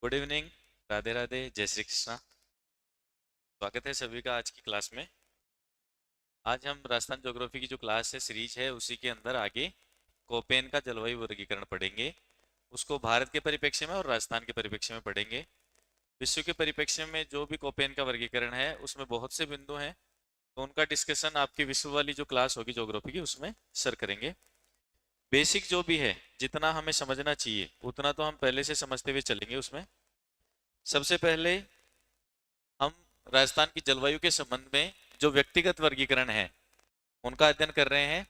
Good evening. Radhe Radhe, जय श्री कृष्णा। स्वागत है सभी का आज की क्लास में। आज हम राजस्थान ज्योग्राफी की जो क्लास है, सीरीज है, उसी के अंदर आगे कोपेन का जलवायु वर्गीकरण पढ़ेंगे। उसको भारत के परिप्रेक्ष्य में और राजस्थान के परिप्रेक्ष्य में पढ़ेंगे। विश्व के परिप्रेक्ष्य में जो भी कोपेन का वर्गीकरण है उसमें बहुत से बिंदु हैं, तो उनका डिस्कशन आपकी विश्व वाली जो क्लास होगी ज्योग्राफी की उसमें सर करेंगे। बेसिक जो भी है, जितना हमें समझना चाहिए उतना तो हम पहले से समझते हुए चलेंगे। उसमें सबसे पहले हम राजस्थान की जलवायु के संबंध में जो व्यक्तिगत वर्गीकरण है उनका अध्ययन कर रहे हैं।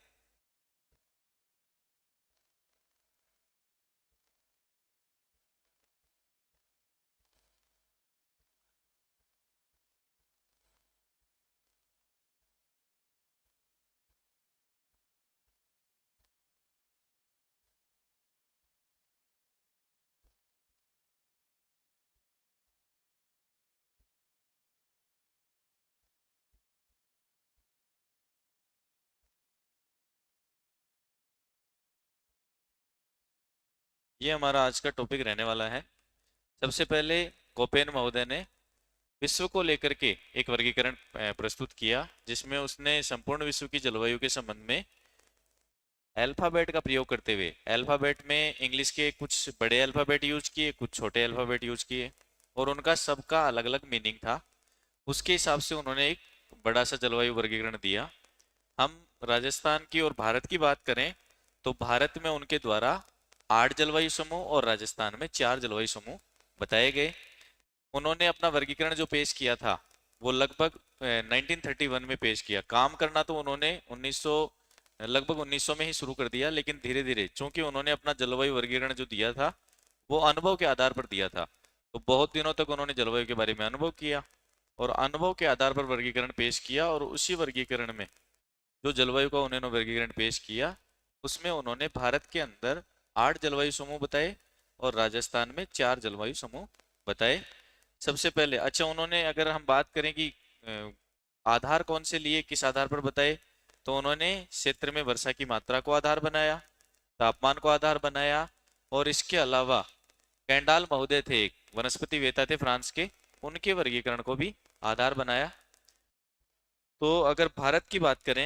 ये हमारा आज का टॉपिक रहने वाला है। सबसे पहले कोपेन महोदय ने विश्व को लेकर के एक वर्गीकरण प्रस्तुत किया, जिसमें उसने संपूर्ण विश्व की जलवायु के संबंध में अल्फाबेट का प्रयोग करते हुए, अल्फाबेट में इंग्लिश के कुछ बड़े अल्फाबेट यूज किए, कुछ छोटे अल्फाबेट यूज किए, और उनका सबका अलग अलग मीनिंग था। उसके हिसाब से उन्होंने एक बड़ा सा जलवायु वर्गीकरण दिया। हम राजस्थान की और भारत की बात करें तो भारत में उनके द्वारा 8 जलवायु समूह और राजस्थान में 4 जलवायु समूह बताए गए। उन्होंने अपना वर्गीकरण जो पेश किया था वो लगभग 1931 में पेश किया। काम करना तो उन्होंने 1900 लगभग 1900 में ही शुरू कर दिया, लेकिन धीरे धीरे चूंकि उन्होंने अपना जलवायु वर्गीकरण जो दिया था वो अनुभव के आधार पर दिया था, तो बहुत दिनों तक उन्होंने जलवायु के बारे में अनुभव किया और अनुभव के आधार पर वर्गीकरण पेश किया। और उसी वर्गीकरण में जो जलवायु का उन्होंने वर्गीकरण पेश किया उसमें उन्होंने भारत के अंदर 8 जलवायु समूह बताए और राजस्थान में 4 जलवायु समूह बताए। सबसे पहले अच्छा, उन्होंने अगर हम बात करें कि आधार कौन से लिए, किस आधार पर बताए, तो उन्होंने क्षेत्र में वर्षा की मात्रा को आधार बनाया, तापमान को आधार बनाया, और इसके अलावा कैंडाल महोदय थे, एक वनस्पति वेता थे फ्रांस के, उनके वर्गीकरण को भी आधार बनाया। तो अगर भारत की बात करें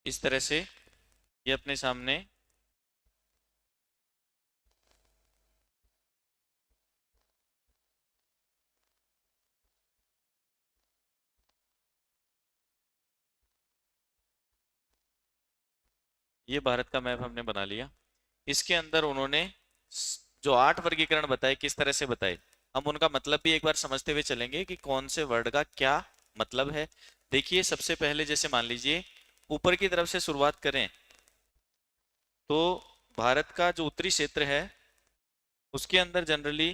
इस तरह से, ये अपने सामने ये भारत का मैप हमने बना लिया। इसके अंदर उन्होंने जो 8 वर्गीकरण बताए किस तरह से बताए, हम उनका मतलब भी एक बार समझते हुए चलेंगे कि कौन से वर्ड का क्या मतलब है। देखिए, सबसे पहले जैसे मान लीजिए ऊपर की तरफ से शुरुआत करें तो भारत का जो उत्तरी क्षेत्र है उसके अंदर जनरली,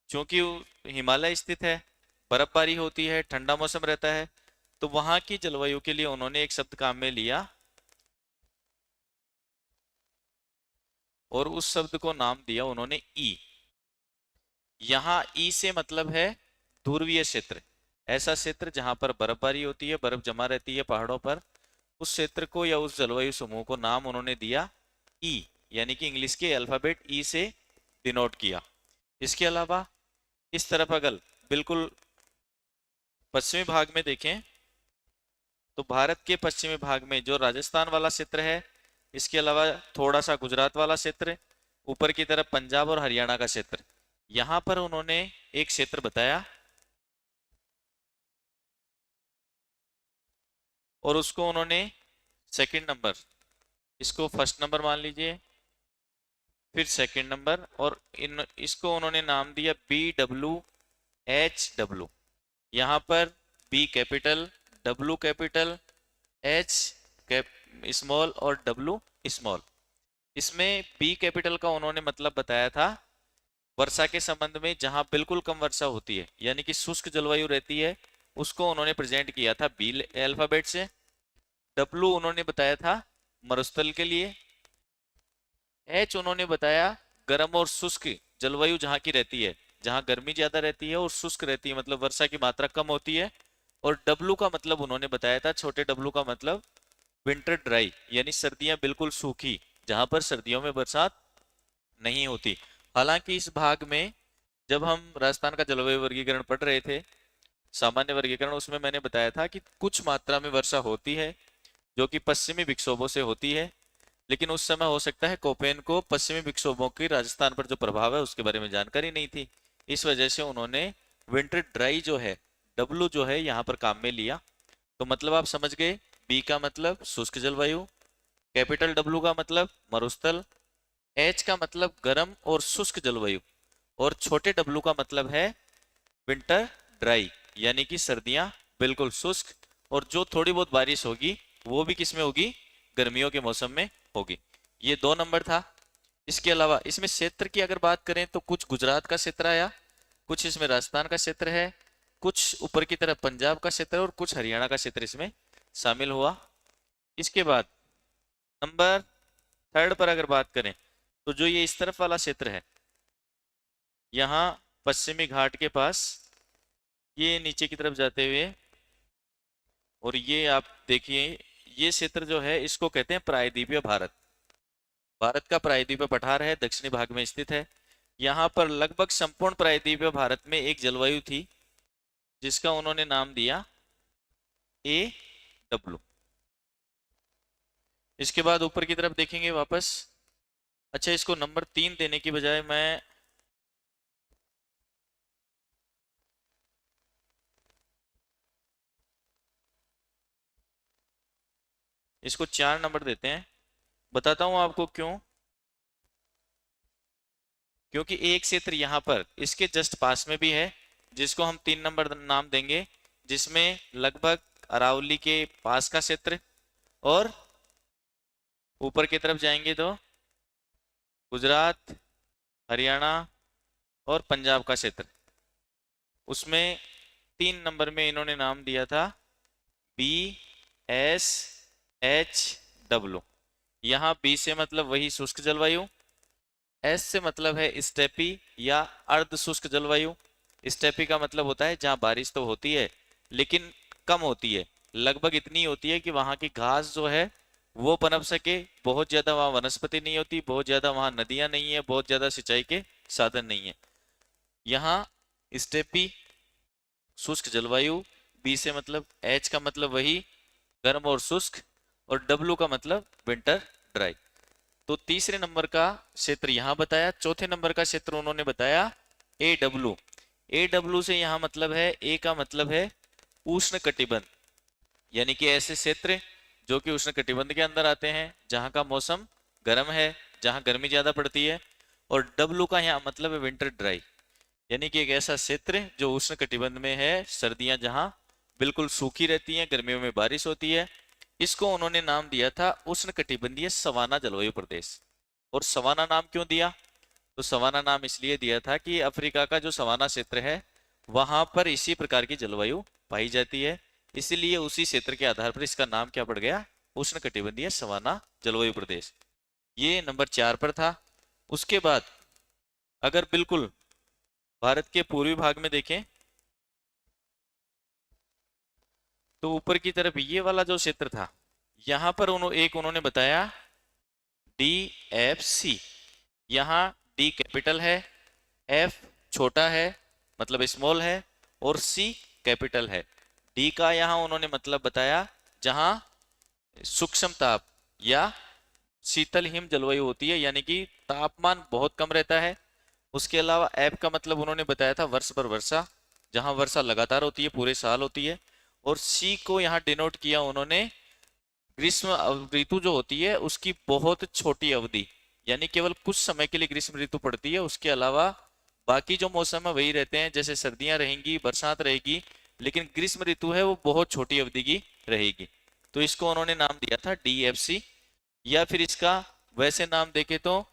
क्योंकि हिमालय स्थित है, बर्फबारी होती है, ठंडा मौसम रहता है, तो वहां की जलवायु के लिए उन्होंने एक शब्द काम में लिया और उस शब्द को नाम दिया उन्होंने ई। यहाँ ई से मतलब है ध्रुवीय क्षेत्र, ऐसा क्षेत्र जहां पर बर्फबारी होती है, बर्फ जमा रहती है पहाड़ों पर, उस क्षेत्र को या उस जलवायु समूह को नाम उन्होंने दिया ई, यानी कि इंग्लिश के अल्फाबेट ई से डिनोट किया। इसके अलावा इस तरफ अगर बिल्कुल पश्चिमी भाग में देखें तो भारत के पश्चिमी भाग में जो राजस्थान वाला क्षेत्र है, इसके अलावा थोड़ा सा गुजरात वाला क्षेत्र, ऊपर की तरफ पंजाब और हरियाणा का क्षेत्र, यहाँ पर उन्होंने एक क्षेत्र बताया और उसको उन्होंने सेकंड नंबर, इसको फर्स्ट नंबर मान लीजिए, फिर सेकंड नंबर, और इसको उन्होंने नाम दिया BWHW। यहाँ पर B capital, W capital, H small और W स्मॉल। इसमें B कैपिटल का उन्होंने मतलब बताया था वर्षा के संबंध में, जहां बिल्कुल कम वर्षा होती है यानी कि शुष्क जलवायु रहती है, उसको उन्होंने प्रेजेंट किया था B अल्फाबेट से। W उन्होंने बताया था मरुस्थल के लिए। H उन्होंने बताया गर्म और शुष्क जलवायु जहां की रहती है, जहां गर्मी ज्यादा रहती है और शुष्क रहती है, मतलब वर्षा की मात्रा कम होती है। और W का मतलब उन्होंने बताया था, छोटे W का मतलब विंटर ड्राई, यानी सर्दियां बिल्कुल सूखी, जहां पर सर्दियों में बरसात नहीं होती। हालांकि इस भाग में जब हम राजस्थान का जलवायु वर्गीकरण पढ़ रहे थे, सामान्य वर्गीकरण, उसमें मैंने बताया था कि कुछ मात्रा में वर्षा होती है जो कि पश्चिमी विक्षोभों से होती है, लेकिन उस समय हो सकता है कोपेन को पश्चिमी विक्षोभों की राजस्थान पर जो प्रभाव है उसके बारे में जानकारी नहीं थी। इस वजह से उन्होंने विंटर ड्राई जो है W जो है यहाँ पर काम में लिया। तो मतलब आप समझ गए, बी का मतलब शुष्क जलवायु, कैपिटल W का मतलब मरुस्थल, H का मतलब गर्म और शुष्क जलवायु, और छोटे W का मतलब है विंटर ड्राई, यानी कि सर्दियां बिल्कुल शुष्क, और जो थोड़ी बहुत बारिश होगी वो भी किस में होगी, गर्मियों के मौसम में होगी। ये 2 नंबर था। इसके अलावा इसमें क्षेत्र की अगर बात करें तो कुछ गुजरात का क्षेत्र आया, कुछ इसमें राजस्थान का क्षेत्र है, कुछ ऊपर की तरफ पंजाब का क्षेत्र और कुछ हरियाणा का क्षेत्र इसमें शामिल हुआ। इसके बाद नंबर 3 पर अगर बात करें तो जो ये इस तरफ वाला क्षेत्र है, यहाँ पश्चिमी घाट के पास, ये नीचे की तरफ जाते हुए, और ये आप देखिए ये क्षेत्र जो है इसको कहते हैं प्रायद्वीपीय भारत। भारत का प्रायद्वीपीय पठार है, दक्षिणी भाग में स्थित है। यहाँ पर लगभग संपूर्ण प्रायद्वीपीय भारत में एक जलवायु थी जिसका उन्होंने नाम दिया AW। इसके बाद ऊपर की तरफ देखेंगे वापस। अच्छा, इसको नंबर 3 देने की बजाय मैं इसको 4 नंबर देते हैं। बताता हूं आपको क्यों। क्योंकि एक क्षेत्र यहाँ पर इसके जस्ट पास में भी है जिसको हम 3 नंबर नाम देंगे, जिसमें लगभग अरावली के पास का क्षेत्र, और ऊपर की तरफ जाएंगे तो गुजरात, हरियाणा और पंजाब का क्षेत्र, उसमें 3 नंबर में इन्होंने नाम दिया था BSHW। यहाँ B से मतलब वही शुष्क जलवायु, एस से मतलब है स्टेपी या अर्ध शुष्क जलवायु। स्टेपी का मतलब होता है जहां बारिश तो होती है लेकिन कम होती है, लगभग इतनी होती है कि वहां की घास जो है वो पनप सके, बहुत ज्यादा वहां वनस्पति नहीं होती, बहुत ज्यादा वहां नदियां नहीं है, बहुत ज्यादा सिंचाई के साधन नहीं है। यहाँ स्टेपी शुष्क जलवायु, बी से मतलब, एच का मतलब वही गर्म और शुष्क, और डब्ल्यू का मतलब विंटर ड्राई। तो तीसरे नंबर का क्षेत्र यहां बताया। चौथे नंबर का क्षेत्र उन्होंने बताया AW। AW से यहां मतलब है, ए का मतलब है उष्ण कटिबंध, यानी कि ऐसे क्षेत्र जो कि उष्ण कटिबंध के अंदर आते हैं, जहां का मौसम गर्म है, जहां गर्मी ज्यादा पड़ती है। और W का यहाँ मतलब है विंटर ड्राई, यानी कि एक ऐसा क्षेत्र जो उष्ण कटिबंध में है, सर्दियां जहां बिल्कुल सूखी रहती हैं, गर्मियों में बारिश होती है। इसको उन्होंने नाम दिया था उष्ण कटिबंधीय सवाना जलवायु प्रदेश। और सवाना नाम क्यों दिया? तो सवाना नाम इसलिए दिया था कि अफ्रीका का जो सवाना क्षेत्र है वहां पर इसी प्रकार की जलवायु पाई जाती है, इसीलिए उसी क्षेत्र के आधार पर इसका नाम क्या पड़ गया, उष्ण कटिबंधीय सवाना जलवायु प्रदेश। ये नंबर 4 पर था। उसके बाद अगर बिल्कुल भारत के पूर्वी भाग में देखें तो ऊपर की तरफ ये वाला जो क्षेत्र था, यहां पर उन्होंने बताया DFC। यहाँ D कैपिटल है, F छोटा है मतलब स्मॉल है, और C कैपिटल है। D का यहाँ उन्होंने मतलब बताया जहां सूक्ष्म ताप या शीतल हिम जलवायु होती है, यानी कि तापमान बहुत कम रहता है। उसके अलावा F का मतलब उन्होंने बताया था वर्ष भर वर्षा, जहां वर्षा लगातार होती है, पूरे साल होती है। और सी को यहाँ डिनोट किया उन्होंने ग्रीष्म ऋतु जो होती है उसकी बहुत छोटी अवधि, यानी केवल कुछ समय के लिए ग्रीष्म ऋतु पड़ती है, उसके अलावा बाकी जो मौसम है वही रहते हैं, जैसे सर्दियां रहेंगी, बरसात रहेगी, लेकिन ग्रीष्म ऋतु है वो बहुत छोटी अवधि की रहेगी। तो इसको उन्होंने नाम दिया था DFC, या फिर इसका वैसे नाम देखे तो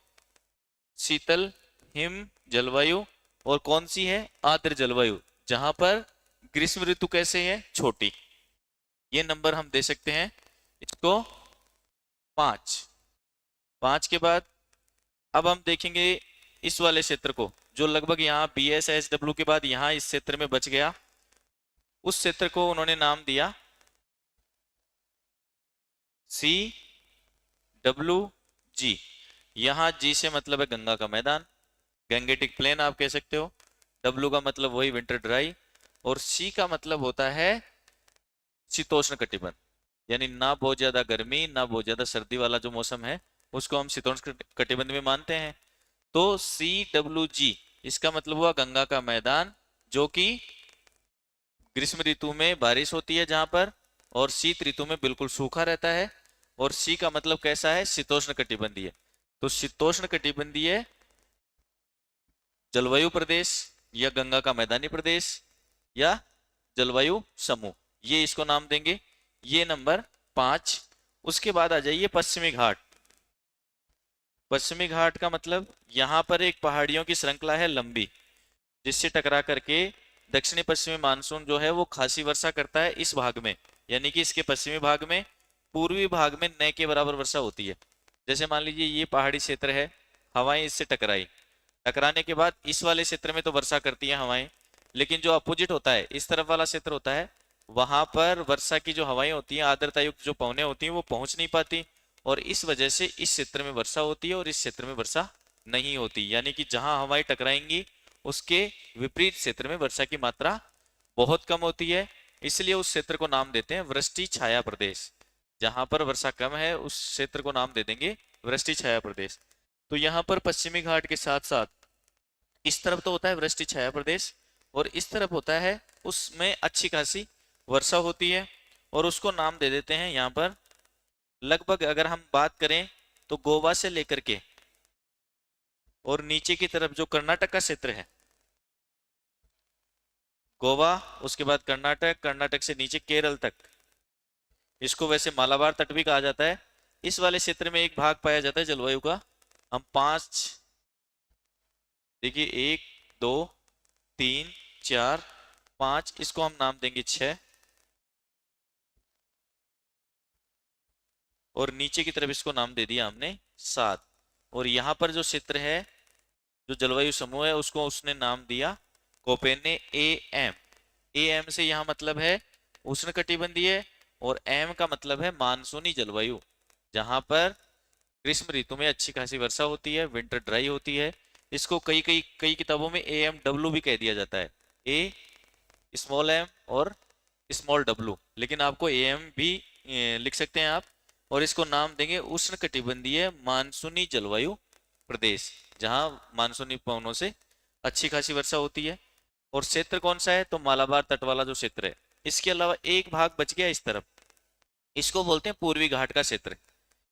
शीतल हिम जलवायु, और कौन सी है, आर्द्र जलवायु, जहां पर ग्रीष्म ऋतु कैसे है, छोटी। ये नंबर हम दे सकते हैं इसको 5। 5 के बाद अब हम देखेंगे इस वाले क्षेत्र को, जो लगभग यहाँ BSSW के बाद यहाँ इस क्षेत्र में बच गया। उस क्षेत्र को उन्होंने नाम दिया CWG। यहाँ G से मतलब है गंगा का मैदान, गैंगेटिक प्लेन आप कह सकते हो। W का मतलब वही विंटर ड्राई, और C का मतलब होता है शीतोष्ण कटिबंध, यानी ना बहुत ज्यादा गर्मी ना बहुत ज्यादा सर्दी वाला जो मौसम है उसको हम शीतोष्ण कटिबंध में मानते हैं। तो CWG इसका मतलब हुआ गंगा का मैदान, जो कि ग्रीष्म ऋतु में बारिश होती है जहां पर, और शीत ऋतु में बिल्कुल सूखा रहता है। और सी का मतलब कैसा है, शीतोष्ण कटिबंधीय। तो शीतोष्ण कटिबंधीय जलवायु प्रदेश, या गंगा का मैदानी प्रदेश, या जलवायु समूह, ये इसको नाम देंगे। ये नंबर 5। उसके बाद आ जाइए पश्चिमी घाट। पश्चिमी घाट का मतलब यहाँ पर एक पहाड़ियों की श्रृंखला है लंबी, जिससे टकरा करके दक्षिणी पश्चिमी मानसून जो है वो खासी वर्षा करता है इस भाग में, यानी कि इसके पश्चिमी भाग में। पूर्वी भाग में न के बराबर वर्षा होती है। जैसे मान लीजिए ये पहाड़ी क्षेत्र है, हवाएं इससे टकराई, टकराने के बाद इस वाले क्षेत्र में तो वर्षा करती है हवाएं, लेकिन जो अपोजिट होता है, इस तरफ वाला क्षेत्र होता है, वहां पर वर्षा की जो हवाएं होती हैं, आर्द्रता युक्त जो पवनें होती हैं, वो पहुंच नहीं पाती, और इस वजह से इस क्षेत्र में वर्षा होती है और इस क्षेत्र में वर्षा नहीं होती। यानी कि जहां हवाएं टकराएंगी उसके विपरीत क्षेत्र में वर्षा की मात्रा बहुत कम होती है, इसलिए उस क्षेत्र को नाम देते हैं वृष्टि छाया प्रदेश। जहां पर वर्षा कम है उस क्षेत्र को नाम दे देंगे वृष्टि छाया प्रदेश। तो यहाँ पर पश्चिमी घाट के साथ साथ इस तरफ तो होता है वृष्टि छाया प्रदेश, और इस तरफ होता है उसमें अच्छी खासी वर्षा होती है, और उसको नाम दे देते हैं यहाँ पर लगभग, अगर हम बात करें तो गोवा से लेकर के और नीचे की तरफ जो कर्नाटक का क्षेत्र है, गोवा, उसके बाद कर्नाटक, कर्नाटक से नीचे केरल तक, इसको वैसे मालाबार तट भी कहा जाता है। इस वाले क्षेत्र में एक भाग पाया जाता है जलवायु का। हम 5, देखिए 1 2 3 4 5, इसको हम नाम देंगे 6, और नीचे की तरफ इसको नाम दे दिया हमने 7। और यहाँ पर जो क्षेत्र है, जो जलवायु समूह है, उसको उसने नाम दिया कोपेन ने AM। AM से यहाँ मतलब है उष्णकटिबंधीय, और M का मतलब है मानसूनी जलवायु, जहां पर ग्रीष्म ऋतु में अच्छी खासी वर्षा होती है, विंटर ड्राई होती है। इसको कई किताबों में AMW भी कह दिया जाता है, A स्मॉल m और स्मॉल w, लेकिन आपको AM भी लिख सकते हैं आप। और इसको नाम देंगे उष्णकटिबंधीय मानसूनी जलवायु प्रदेश, जहां मानसूनी पवनों से अच्छी खासी वर्षा होती है। और क्षेत्र कौन सा है, तो मालाबार तट वाला जो क्षेत्र है। इसके अलावा एक भाग बच गया इस तरफ, इसको बोलते हैं पूर्वी घाट का क्षेत्र।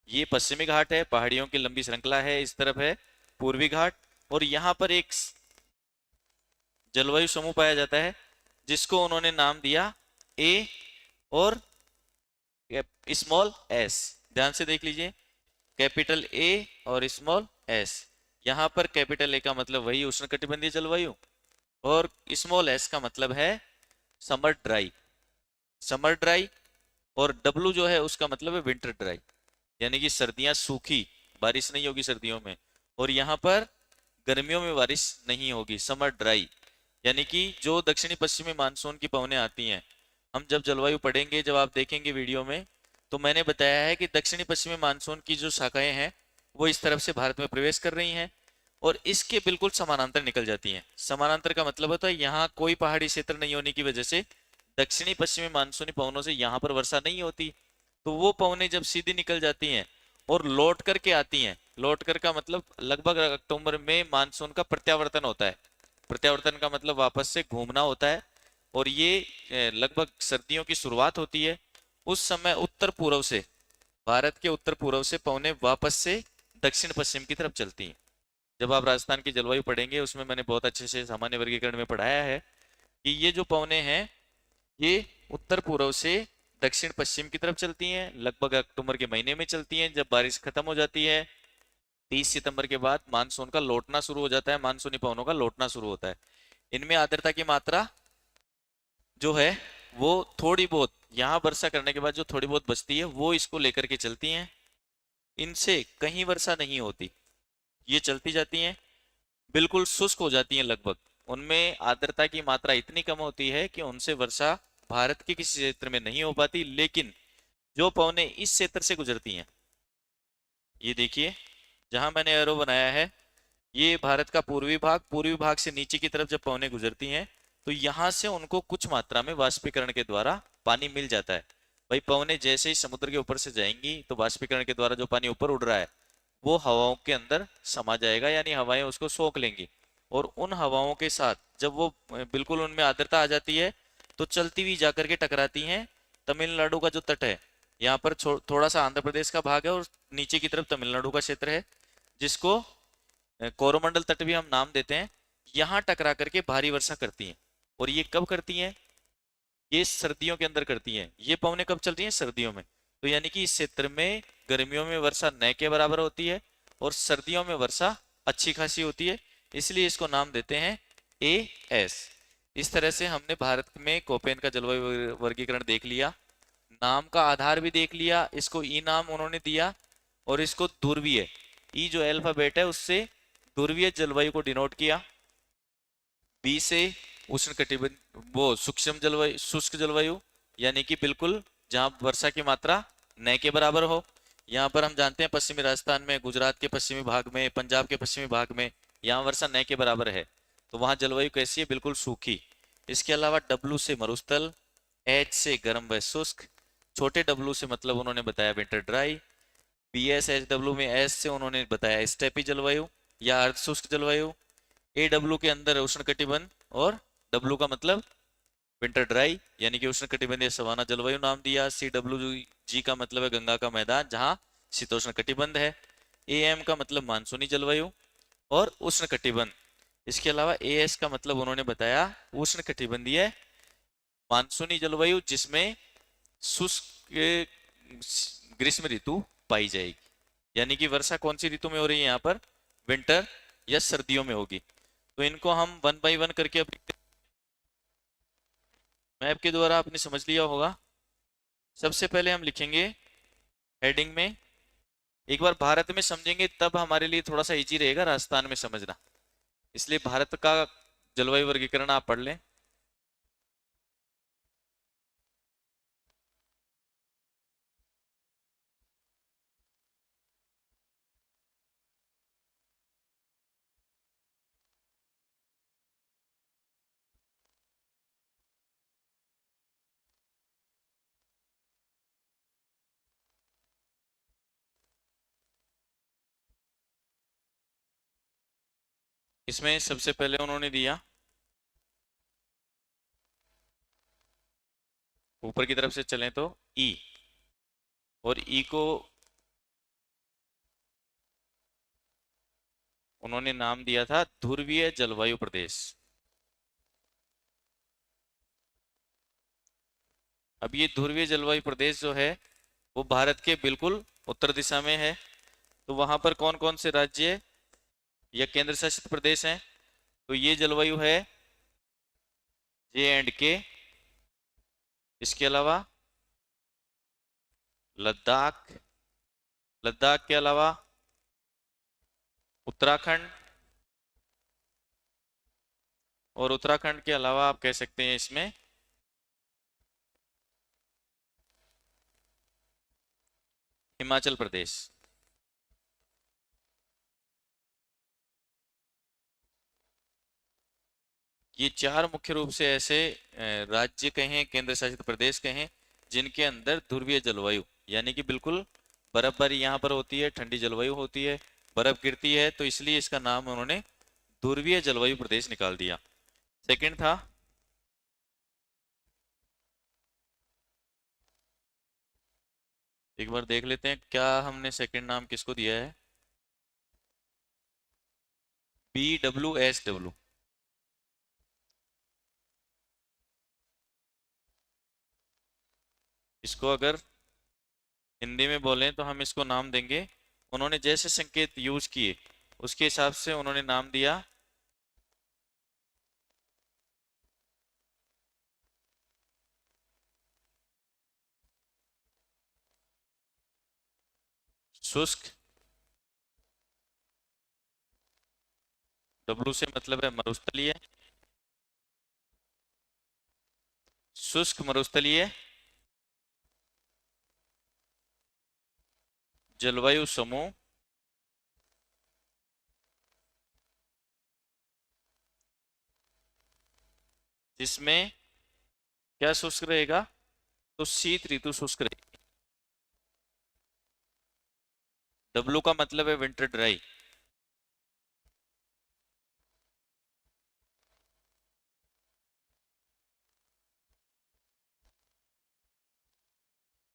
ये पश्चिमी घाट है, पहाड़ियों की लंबी श्रृंखला है, इस तरफ है पूर्वी घाट, और यहाँ पर एक जलवायु समूह पाया जाता है जिसको उन्होंने नाम दिया A और स्मॉल s। ध्यान से देख लीजिए, कैपिटल A और स्मॉल s। यहाँ पर कैपिटल A का मतलब वही उष्णकटिबंधीय जलवायु, और स्मॉल s का मतलब है समर ड्राई, समर ड्राई, और W जो है उसका मतलब है विंटर ड्राई, यानी कि सर्दियां सूखी, बारिश नहीं होगी सर्दियों में, और यहाँ पर गर्मियों में बारिश नहीं होगी, समर ड्राई। यानी कि जो दक्षिणी पश्चिमी मानसून की पवनें आती हैं, हम जब जलवायु पढ़ेंगे, जब आप देखेंगे वीडियो में, तो मैंने बताया है कि दक्षिणी पश्चिमी मानसून की जो शाखाएं हैं वो इस तरफ से भारत में प्रवेश कर रही हैं और इसके बिल्कुल समानांतर निकल जाती हैं। समानांतर का मतलब होता है यहाँ कोई पहाड़ी क्षेत्र नहीं होने की वजह से दक्षिणी पश्चिमी मानसूनी पवनों से यहाँ पर वर्षा नहीं होती, तो वो पवनें जब सीधी निकल जाती हैं और लौट करके आती हैं, लौट कर का मतलब लगभग अक्टूबर में मानसून का प्रत्यावर्तन होता है। प्रत्यावर्तन का मतलब वापस से घूमना होता है, और ये लगभग सर्दियों की शुरुआत होती है, उस समय उत्तर पूर्व से, भारत के उत्तर पूर्व से पवनें वापस से दक्षिण पश्चिम की तरफ चलती हैं। जब आप राजस्थान की जलवायु पढ़ेंगे उसमें मैंने बहुत अच्छे से सामान्य वर्गीकरण में पढ़ाया है कि ये जो पवनें हैं ये उत्तर पूर्व से दक्षिण पश्चिम की तरफ चलती हैं, लगभग अक्टूबर के महीने में चलती हैं। जब बारिश खत्म हो जाती है 30 सितंबर के बाद मानसून का लौटना शुरू हो जाता है, मानसूनी पवनों का लौटना शुरू होता है। इनमें आर्द्रता की मात्रा जो है वो थोड़ी बहुत, यहाँ वर्षा करने के बाद जो थोड़ी बहुत बचती है वो इसको लेकर के चलती हैं। इनसे कहीं वर्षा नहीं होती, ये चलती जाती हैं, बिल्कुल शुष्क हो जाती हैं लगभग। उनमें आर्द्रता की मात्रा इतनी कम होती है कि उनसे वर्षा भारत के किसी क्षेत्र में नहीं हो पाती। लेकिन जो पवनें इस क्षेत्र से गुजरती हैं, ये देखिए जहां मैंने एरो बनाया है, ये भारत का पूर्वी भाग, पूर्वी भाग से नीचे की तरफ जब पवनें गुजरती हैं तो यहां से उनको कुछ मात्रा में वाष्पीकरण के द्वारा पानी मिल जाता है। भाई पवनें जैसे ही समुद्र के ऊपर से जाएंगी तो वाष्पीकरण के द्वारा जो पानी ऊपर उड़ रहा है वो हवाओं के अंदर समा जाएगा, यानी हवाएं उसको सोख लेंगी। और उन हवाओं के साथ जब वो बिल्कुल उनमें आर्द्रता आ जाती है तो चलती हुई जाकर के टकराती हैं तमिलनाडु का जो तट है, यहाँ पर थोड़ा सा आंध्र प्रदेश का भाग है और नीचे की तरफ तमिलनाडु का क्षेत्र है, जिसको कोरोमंडल तट भी हम नाम देते हैं। यहाँ टकरा करके भारी वर्षा करती हैं। और ये कब करती हैं? ये सर्दियों के अंदर करती हैं। ये पवनें कब चल रही हैं? सर्दियों में। तो यानी कि इस क्षेत्र में गर्मियों में वर्षा न के बराबर होती है और सर्दियों में वर्षा अच्छी खासी होती है, इसलिए इसको नाम देते हैं AS। इस तरह से हमने भारत में कोपेन का जलवायु वर्गीकरण देख लिया, नाम का आधार भी देख लिया, इसको ई नाम उन्होंने दिया और इसको ध्रुवीय, ई जो अल्फाबेट है उससे ध्रुवीय जलवायु को डिनोट किया। बी से उष्ण कटिबंध वो सूक्ष्म जलवायु, शुष्क जलवायु, यानी कि बिल्कुल जहां वर्षा की मात्रा न के बराबर हो। यहाँ पर हम जानते हैं पश्चिमी राजस्थान में, गुजरात के पश्चिमी भाग में, पंजाब के पश्चिमी भाग में यहाँ वर्षा न के बराबर है, तो वहां जलवायु कैसी है? बिल्कुल सूखी। इसके अलावा W से मरुस्थल, H से गर्म व शुष्क, छोटे W से मतलब उन्होंने बताया विंटर ड्राई, BSHW में S से उन्होंने बताया स्टेपी जलवायु या अर्ध शुष्क जलवायु, AW के अंदर उष्ण कटिबंध और W का मतलब विंटर ड्राई यानी कि उष्ण कटिबंधीय सवाना जलवायु नाम दिया। CWG का मतलब है गंगा का मैदान जहां शीतोष्ण कटिबंध है। AM का मतलब मानसूनी जलवायु और उष्ण कटिबंध। इसके अलावा AS का मतलब उन्होंने बताया उष्ण कटिबंधीय मानसूनी जलवायु जिसमें शुष्क ग्रीष्म ऋतु पाई जाएगी, यानी कि वर्षा कौन सी ऋतु में हो रही है? यहाँ पर विंटर या सर्दियों में होगी। तो इनको हम 1 बाय 1 करके मैप के द्वारा आपने समझ लिया होगा। सबसे पहले हम लिखेंगे हेडिंग में, एक बार भारत में समझेंगे तब हमारे लिए थोड़ा सा इजी रहेगा राजस्थान में समझना, इसलिए भारत का जलवायु वर्गीकरण आप पढ़ लें। इसमें सबसे पहले उन्होंने दिया ऊपर की तरफ से चलें तो ई, और ई को उन्होंने नाम दिया था ध्रुवीय जलवायु प्रदेश। अब ये ध्रुवीय जलवायु प्रदेश जो है वो भारत के बिल्कुल उत्तर दिशा में है। तो वहां पर कौन कौन से राज्य या केंद्र शासित प्रदेश हैं? तो ये जलवायु है J&K, इसके अलावा लद्दाख, लद्दाख के अलावा उत्तराखंड, और उत्तराखंड के अलावा आप कह सकते हैं इसमें हिमाचल प्रदेश। ये चार मुख्य रूप से ऐसे राज्य कहें, केंद्र शासित प्रदेश कहें, जिनके अंदर ध्रुवीय जलवायु यानी कि बिल्कुल बर्फबारी यहाँ पर होती है, ठंडी जलवायु होती है, बर्फ गिरती है, तो इसलिए इसका नाम उन्होंने ध्रुवीय जलवायु प्रदेश निकाल दिया। सेकंड था एक बार देख लेते हैं क्या हमने सेकंड नाम किसको दिया है। BWSW। इसको अगर हिंदी में बोलें तो हम इसको नाम देंगे, उन्होंने जैसे संकेत यूज किए उसके हिसाब से उन्होंने नाम दिया शुष्क। डब्लू से मतलब है मरुस्थलीय, शुष्क मरुस्थलीय जलवायु समूह, जिसमें क्या शुष्क रहेगा, तो शीत ऋतु शुष्क रहेगी। डब्लू का मतलब है विंटर ड्राई।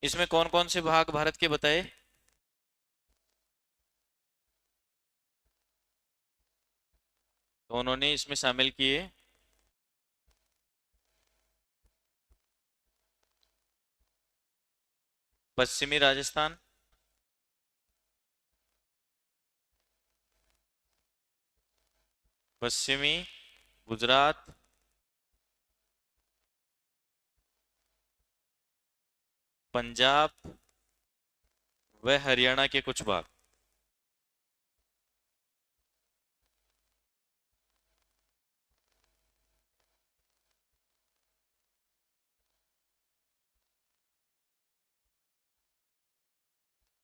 इसमें कौन कौन से भाग भारत के बताए। तो उन्होंने इसमें शामिल किए पश्चिमी राजस्थान, पश्चिमी गुजरात, पंजाब व हरियाणा के कुछ भाग।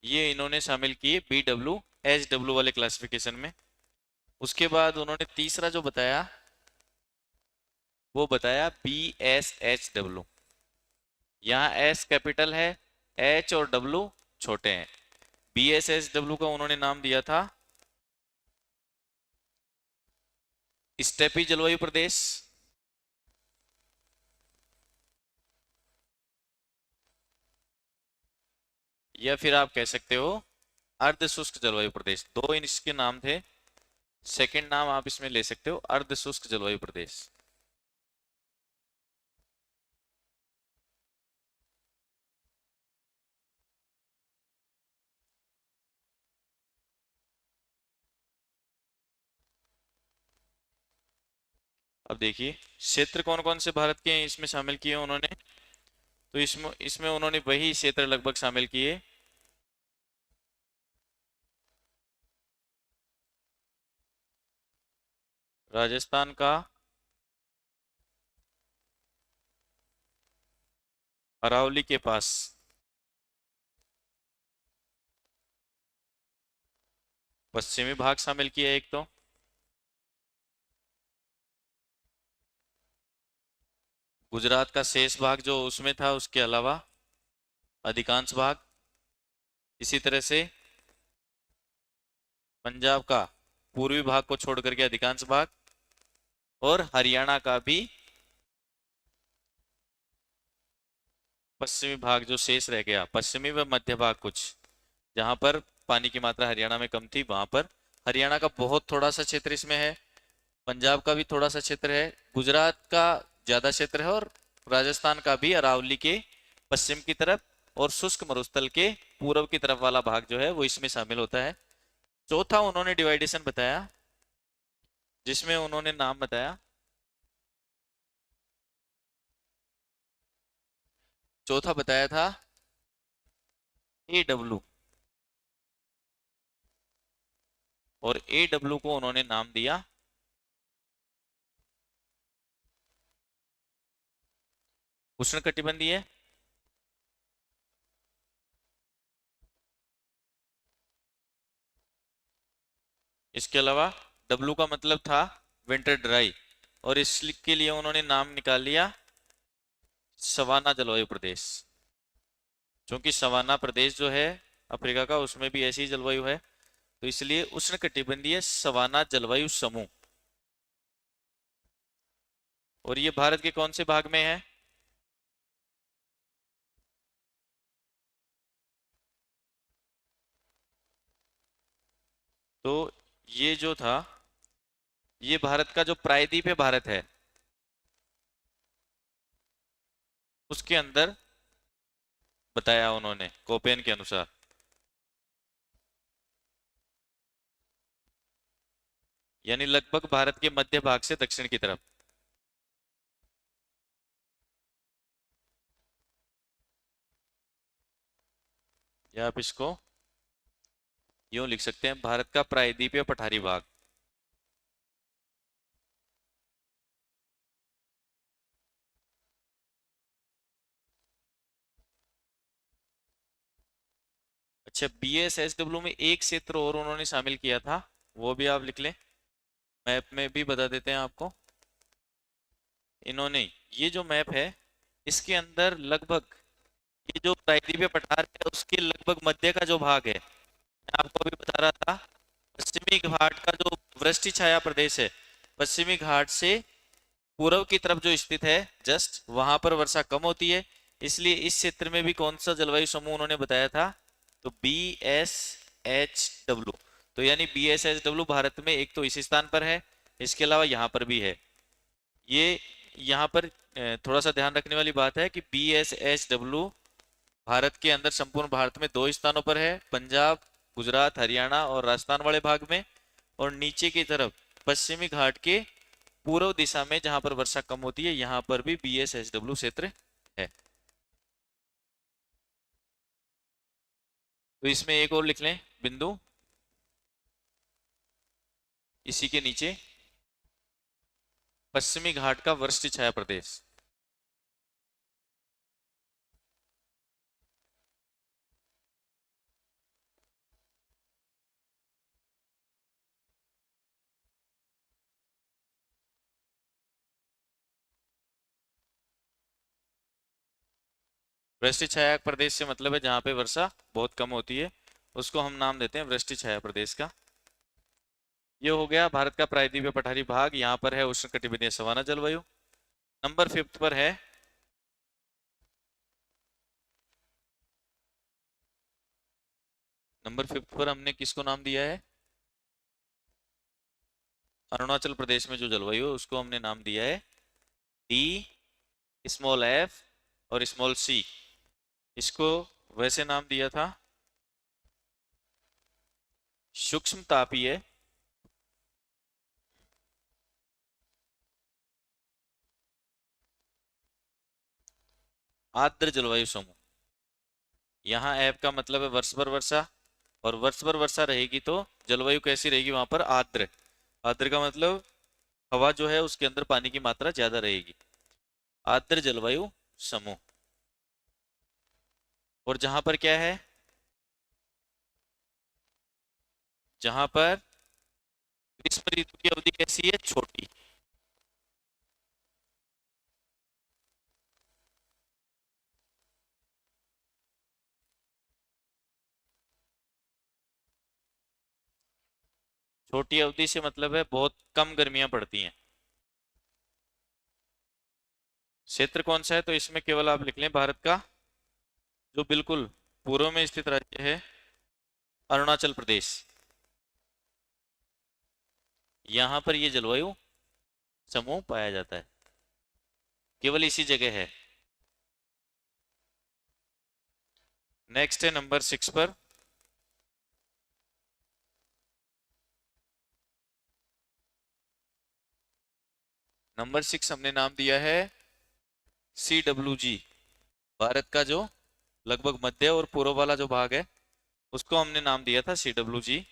ये इन्होंने शामिल किए BWSW वाले क्लासिफिकेशन में। उसके बाद उन्होंने तीसरा जो बताया वो बताया BSHW। यहाँ S कैपिटल है, H और W छोटे हैं। BSHW का उन्होंने नाम दिया था स्टेपी जलवायु प्रदेश, या फिर आप कह सकते हो अर्ध शुष्क जलवायु प्रदेश। दो इसके नाम थे, सेकंड नाम आप इसमें ले सकते हो अर्ध शुष्क जलवायु प्रदेश। अब देखिए क्षेत्र कौन कौन से भारत के हैं इसमें शामिल किए उन्होंने। तो इसमें इसमें उन्होंने वही क्षेत्र लगभग शामिल किए राजस्थान का अरावली के पास, पश्चिमी भाग शामिल किया एक तो, गुजरात का शेष भाग जो उसमें था उसके अलावा अधिकांश भाग, इसी तरह से पंजाब का पूर्वी भाग को छोड़ करके अधिकांश भाग, और हरियाणा का भी पश्चिमी भाग जो शेष रह गया, पश्चिमी व मध्य भाग कुछ जहां पर पानी की मात्रा हरियाणा में कम थी वहां पर। हरियाणा का बहुत थोड़ा सा क्षेत्र इसमें है, पंजाब का भी थोड़ा सा क्षेत्र है, गुजरात का ज्यादा क्षेत्र है, और राजस्थान का भी अरावली के पश्चिम की तरफ और शुष्क मरुस्थल के पूर्व की तरफ वाला भाग जो है वो इसमें शामिल होता है। चौथा उन्होंने डिवाइडेशन बताया जिसमें उन्होंने नाम बताया, चौथा बताया था AW, और AW को उन्होंने नाम दिया उष्णकटिबंधीय। इसके अलावा W का मतलब था विंटर ड्राई, और इसके लिए उन्होंने नाम निकाल लिया सवाना जलवायु प्रदेश, क्योंकि सवाना प्रदेश जो है अफ्रीका का उसमें भी ऐसी जलवायु है, तो इसलिए उष्णकटिबंधीय सवाना जलवायु समूह। और ये भारत के कौन से भाग में है। तो ये जो था, ये भारत का जो प्रायद्वीप है भारत है, उसके अंदर बताया उन्होंने कोपेन के अनुसार। यानी लगभग भारत के मध्य भाग से दक्षिण की तरफ। या आप इसको यूं लिख सकते हैं, भारत का प्रायद्वीपीय पठारी भाग। अच्छा, BSSW में एक क्षेत्र और उन्होंने शामिल किया था, वो भी आप लिख लें, मैप में भी बता देते हैं आपको। इन्होंने ये जो मैप है, इसके अंदर लगभग ये जो प्रायद्वीपीय पठार है उसके लगभग मध्य का जो भाग है, मैं आपको अभी बता रहा था, पश्चिमी घाट का जो वृष्टि छाया प्रदेश है, पश्चिमी घाट से पूर्व की तरफ जो स्थित है, जस्ट वहां पर वर्षा कम होती है। इसलिए इस क्षेत्र में भी कौन सा जलवायु समूह उन्होंने बताया था, तो BSHW। तो यानी BSHW भारत में एक तो इस स्थान पर है, इसके अलावा यहाँ पर भी है। ये यहाँ पर थोड़ा सा ध्यान रखने वाली बात है कि BSHW भारत के अंदर संपूर्ण भारत में दो स्थानों पर है, पंजाब, गुजरात, हरियाणा और राजस्थान वाले भाग में, और नीचे की तरफ पश्चिमी घाट के पूर्व दिशा में जहां पर वर्षा कम होती है, यहां पर भी BSHW क्षेत्र है। तो इसमें एक और लिख लें बिंदु, इसी के नीचे पश्चिमी घाट का वृष्टि छाया प्रदेश। वृष्टि छाया प्रदेश से मतलब है जहां पे वर्षा बहुत कम होती है, उसको हम नाम देते हैं वृष्टि छाया प्रदेश का। ये हो गया भारत का प्रायद्वीपीय पठारी भाग, यहाँ पर है उष्णकटिबंधीय सवाना जलवायु। नंबर 5 पर है, नंबर 5 पर हमने किसको नाम दिया है, अरुणाचल प्रदेश में जो जलवायु है उसको हमने नाम दिया है D, f और c। इसको वैसे नाम दिया था सूक्ष्म तापीय आर्द्र जलवायु समूह। यहाँ ऐप का मतलब है वर्ष भर वर्षा, और वर्ष भर वर्षा रहेगी तो जलवायु कैसी रहेगी वहां पर, आर्द्र। आर्द्र का मतलब हवा जो है उसके अंदर पानी की मात्रा ज्यादा रहेगी, आर्द्र जलवायु समूह। और जहां पर क्या है, जहां पर ग्रीष्म ऋतु की अवधि कैसी है, छोटी। छोटी अवधि से मतलब है बहुत कम गर्मियां पड़ती हैं। क्षेत्र कौन सा है, तो इसमें केवल आप लिख लें भारत का जो बिल्कुल पूर्व में स्थित राज्य है, अरुणाचल प्रदेश। यहां पर ये जलवायु समूह पाया जाता है, केवल इसी जगह है। नेक्स्ट है नंबर 6 पर, नंबर 6 हमने नाम दिया है CWG। भारत का जो लगभग मध्य और पूर्व वाला जो भाग है उसको हमने नाम दिया था CWG।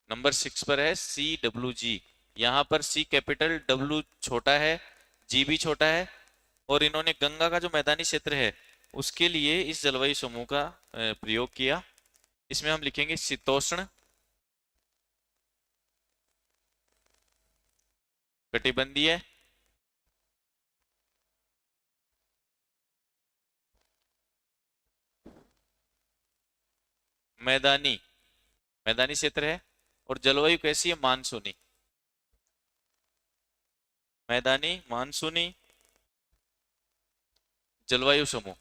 नंबर 6 पर है CWG। यहाँ पर C कैपिटल, W छोटा है, G भी छोटा है, और इन्होंने गंगा का जो मैदानी क्षेत्र है उसके लिए इस जलवायु समूह का प्रयोग किया। इसमें हम लिखेंगे शीतोष्ण कटिबंधीय मैदानी, मैदानी क्षेत्र है, और जलवायु कैसी है, मानसूनी, मैदानी मानसूनी जलवायु समूह।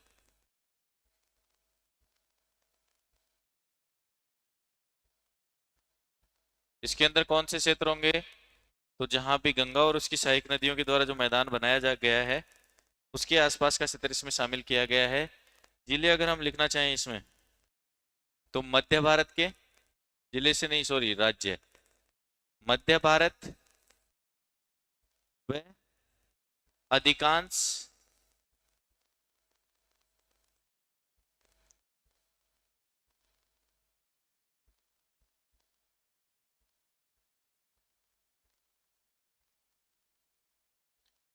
इसके अंदर कौन से क्षेत्र होंगे? तो जहां भी गंगा और उसकी सहायक नदियों के द्वारा जो मैदान बनाया जा गया है उसके आसपास का क्षेत्र इसमें शामिल किया गया है। जिले अगर हम लिखना चाहें इसमें तो मध्य भारत के, जिले से नहीं सॉरी राज्य, मध्य भारत व अधिकांश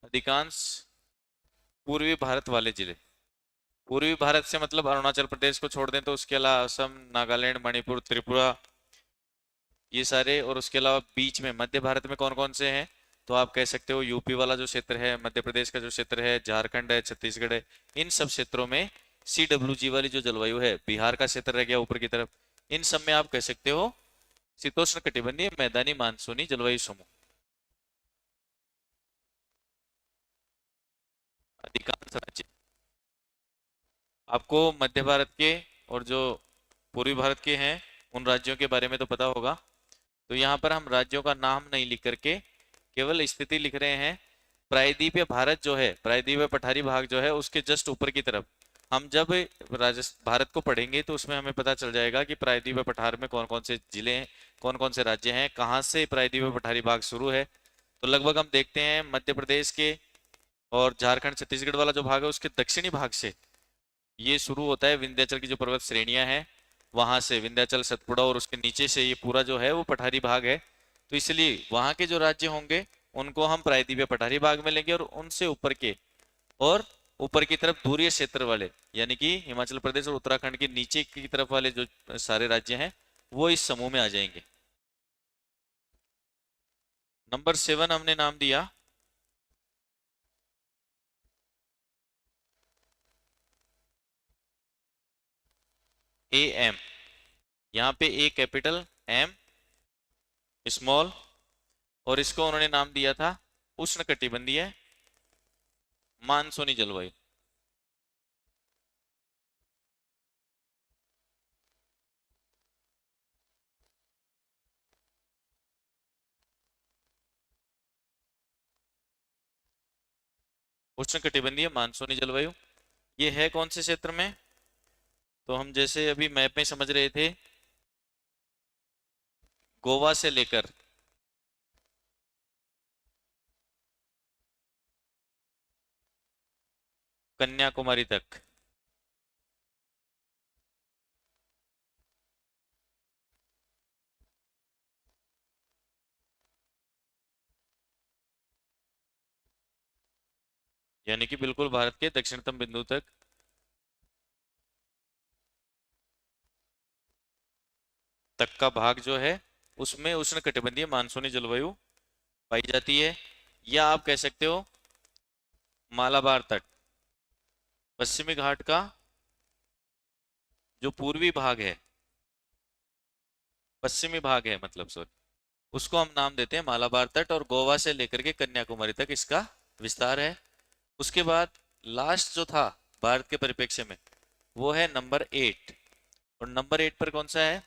अधिकांश पूर्वी भारत वाले जिले। पूर्वी भारत से मतलब अरुणाचल प्रदेश को छोड़ दें तो उसके अलावा असम, नागालैंड, मणिपुर, त्रिपुरा, ये सारे, और उसके अलावा बीच में मध्य भारत में कौन कौन से हैं? तो आप कह सकते हो यूपी वाला जो क्षेत्र है, मध्य प्रदेश का जो क्षेत्र है, झारखंड है, छत्तीसगढ़ है, इन सब क्षेत्रों में CWG वाली जो जलवायु है, बिहार का क्षेत्र रह गया ऊपर की तरफ, इन सब में आप कह सकते हो शीतोष्ण कटिबंधीय मैदानी मानसूनी जलवायु समूह। अधिकांश राज्य, आपको मध्य भारत के और जो पूर्वी भारत के हैं उन राज्यों के बारे में तो पता होगा। तो यहाँ पर हम राज्यों का नाम नहीं लिख करके केवल स्थिति लिख रहे हैं। प्रायद्वीपीय भारत जो है, प्रायद्वीपीय पठारी भाग जो है, उसके जस्ट ऊपर की तरफ हम जब भारत को पढ़ेंगे तो उसमें हमें पता चल जाएगा कि प्रायद्वीपीय पठार में कौन कौन से जिले हैं, कौन कौन से राज्य हैं, कहाँ से प्रायद्वीपीय पठारी भाग शुरू है। तो लगभग हम देखते हैं मध्य प्रदेश के और झारखंड छत्तीसगढ़ वाला जो भाग है उसके दक्षिणी भाग से ये शुरू होता है। विंध्याचल की जो पर्वत श्रेणियां हैं वहां से विंध्याचल, सतपुड़ा और उसके नीचे से ये पूरा जो है वो पठारी भाग है। तो इसलिए वहां के जो राज्य होंगे उनको हम प्रायद्वीपीय पठारी भाग में लेंगे, और उनसे ऊपर के और ऊपर की तरफ दूरीय क्षेत्र वाले यानी कि हिमाचल प्रदेश और उत्तराखंड के नीचे की तरफ वाले जो सारे राज्य हैं वो इस समूह में आ जाएंगे। नंबर 7 हमने नाम दिया AM। यहाँ पे A कैपिटल, M स्मॉल, और इसको उन्होंने नाम दिया था उष्णकटिबंधीय मानसूनी जलवायु। उष्णकटिबंधीय मानसूनी जलवायु ये है कौन से क्षेत्र में? तो हम जैसे अभी मैप में समझ रहे थे, गोवा से लेकर कन्याकुमारी तक, यानी कि बिल्कुल भारत के दक्षिणतम बिंदु तक का भाग जो है उसमें उष्णकटिबंधीय मानसूनी जलवायु पाई जाती है। या आप कह सकते हो मालाबार तट, पश्चिमी घाट का जो पूर्वी भाग है, पश्चिमी भाग है मतलब सॉरी, उसको हम नाम देते हैं मालाबार तट, और गोवा से लेकर के कन्याकुमारी तक इसका विस्तार है। उसके बाद लास्ट जो था भारत के परिप्रेक्ष्य में वो है नंबर 8, और नंबर 8 पर कौन सा है?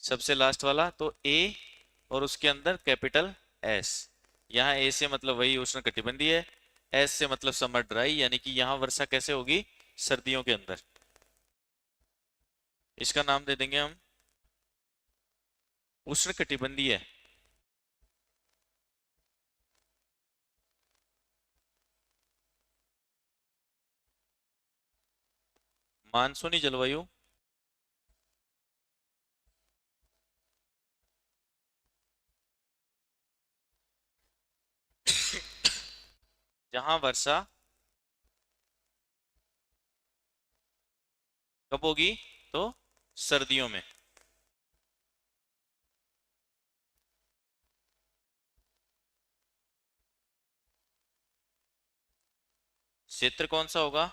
सबसे लास्ट वाला, तो ए और उसके अंदर कैपिटल S। यहाँ ए से मतलब वही उष्ण कटिबंधीय है, S से मतलब समर ड्राई, यानी कि यहाँ वर्षा कैसे होगी? सर्दियों के अंदर। इसका नाम दे देंगे हम उष्ण कटिबंधीय मानसूनी जलवायु, जहां वर्षा कब होगी? तो सर्दियों में। क्षेत्र कौन सा होगा?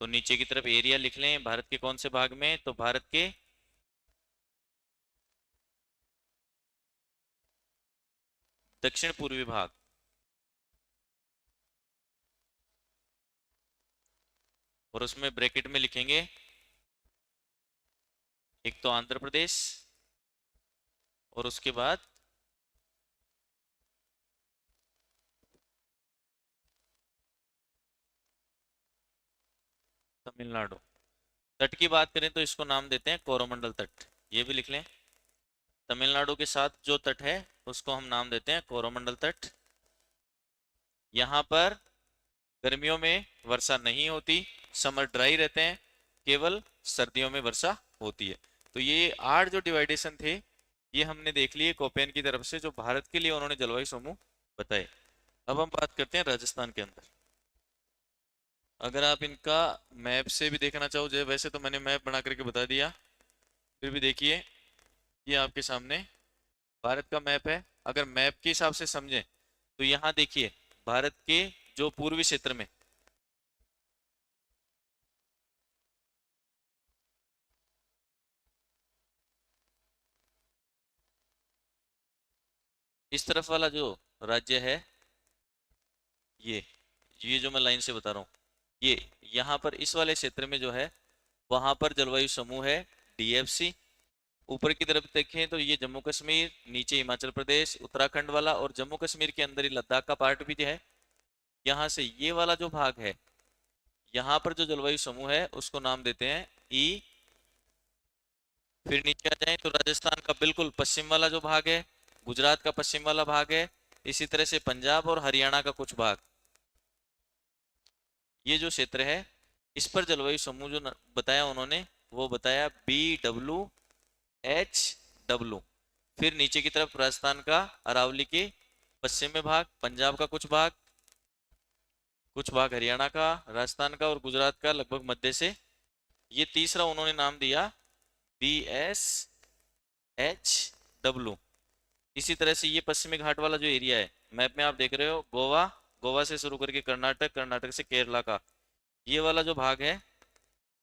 तो नीचे की तरफ एरिया लिख लें, भारत के कौन से भाग में? तो भारत के दक्षिण पूर्वी भाग, और उसमें ब्रैकेट में लिखेंगे एक तो आंध्र प्रदेश और उसके बाद तमिलनाडु। तट की बात करें तो इसको नाम देते हैं कोरोमंडल तट, ये भी लिख लें। तमिलनाडु के साथ जो तट है उसको हम नाम देते हैं कोरोमंडल तट। यहाँ पर गर्मियों में वर्षा नहीं होती, समर ड्राई रहते हैं, केवल सर्दियों में वर्षा होती है। तो ये 8 जो डिवाइडेशन थे ये हमने देख लिए कोपेन की तरफ से, जो भारत के लिए उन्होंने जलवायु समूह बताए। अब हम बात करते हैं राजस्थान के अंदर। अगर आप इनका मैप से भी देखना चाहो, जो वैसे तो मैंने मैप बना करके बता दिया, फिर भी देखिए ये आपके सामने भारत का मैप है। अगर मैप के हिसाब से समझें तो यहाँ देखिए भारत के जो पूर्वी क्षेत्र में इस तरफ वाला जो राज्य है, ये जो मैं लाइन से बता रहा हूँ, ये यहाँ पर इस वाले क्षेत्र में जो है वहां पर जलवायु समूह है DFC। ऊपर की तरफ देखें तो ये जम्मू कश्मीर, नीचे हिमाचल प्रदेश, उत्तराखंड वाला, और जम्मू कश्मीर के अंदर ही लद्दाख का पार्ट भी है। यहाँ से ये वाला जो भाग है, यहाँ पर जो जलवायु समूह है उसको नाम देते हैं ई। फिर नीचे आ जाए तो राजस्थान का बिल्कुल पश्चिम वाला जो भाग है, गुजरात का पश्चिम वाला भाग है, इसी तरह से पंजाब और हरियाणा का कुछ भाग, ये जो क्षेत्र है इस पर जलवायु समूह जो बताया उन्होंने, वो बताया BWHW। फिर नीचे की तरफ राजस्थान का अरावली के पश्चिम में भाग, पंजाब का कुछ भाग हरियाणा का, राजस्थान का और गुजरात का लगभग मध्य से। ये तीसरा उन्होंने नाम दिया BSHW। इसी तरह से ये पश्चिमी घाट वाला जो एरिया है मैप में आप देख रहे हो, गोवा, गोवा से शुरू करके कर्नाटक, कर्नाटक से केरला का ये वाला जो भाग है,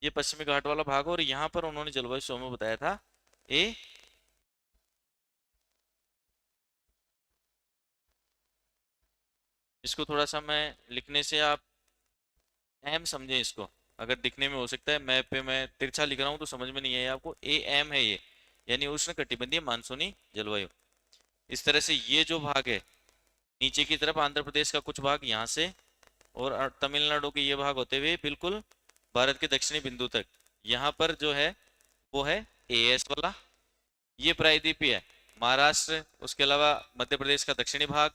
ये पश्चिमी घाट वाला भाग, और यहाँ पर उन्होंने जलवायु समूह बताया था ए। इसको थोड़ा सा मैं लिखने से आप एम समझें इसको, अगर दिखने में हो सकता है मैप पे मैं तिरछा लिख रहा हूँ तो समझ में नहीं आया आपको, AM है ये, यानी उष्ण कटिबंधीय मानसूनी जलवायु। इस तरह से ये जो भाग है नीचे की तरफ आंध्र प्रदेश का कुछ भाग यहाँ से और तमिलनाडु के ये भाग होते हुए बिल्कुल भारत के दक्षिणी बिंदु तक, यहाँ पर जो है वो है AS वाला। ये प्रायद्वीपीय है महाराष्ट्र, उसके अलावा मध्य प्रदेश का दक्षिणी भाग,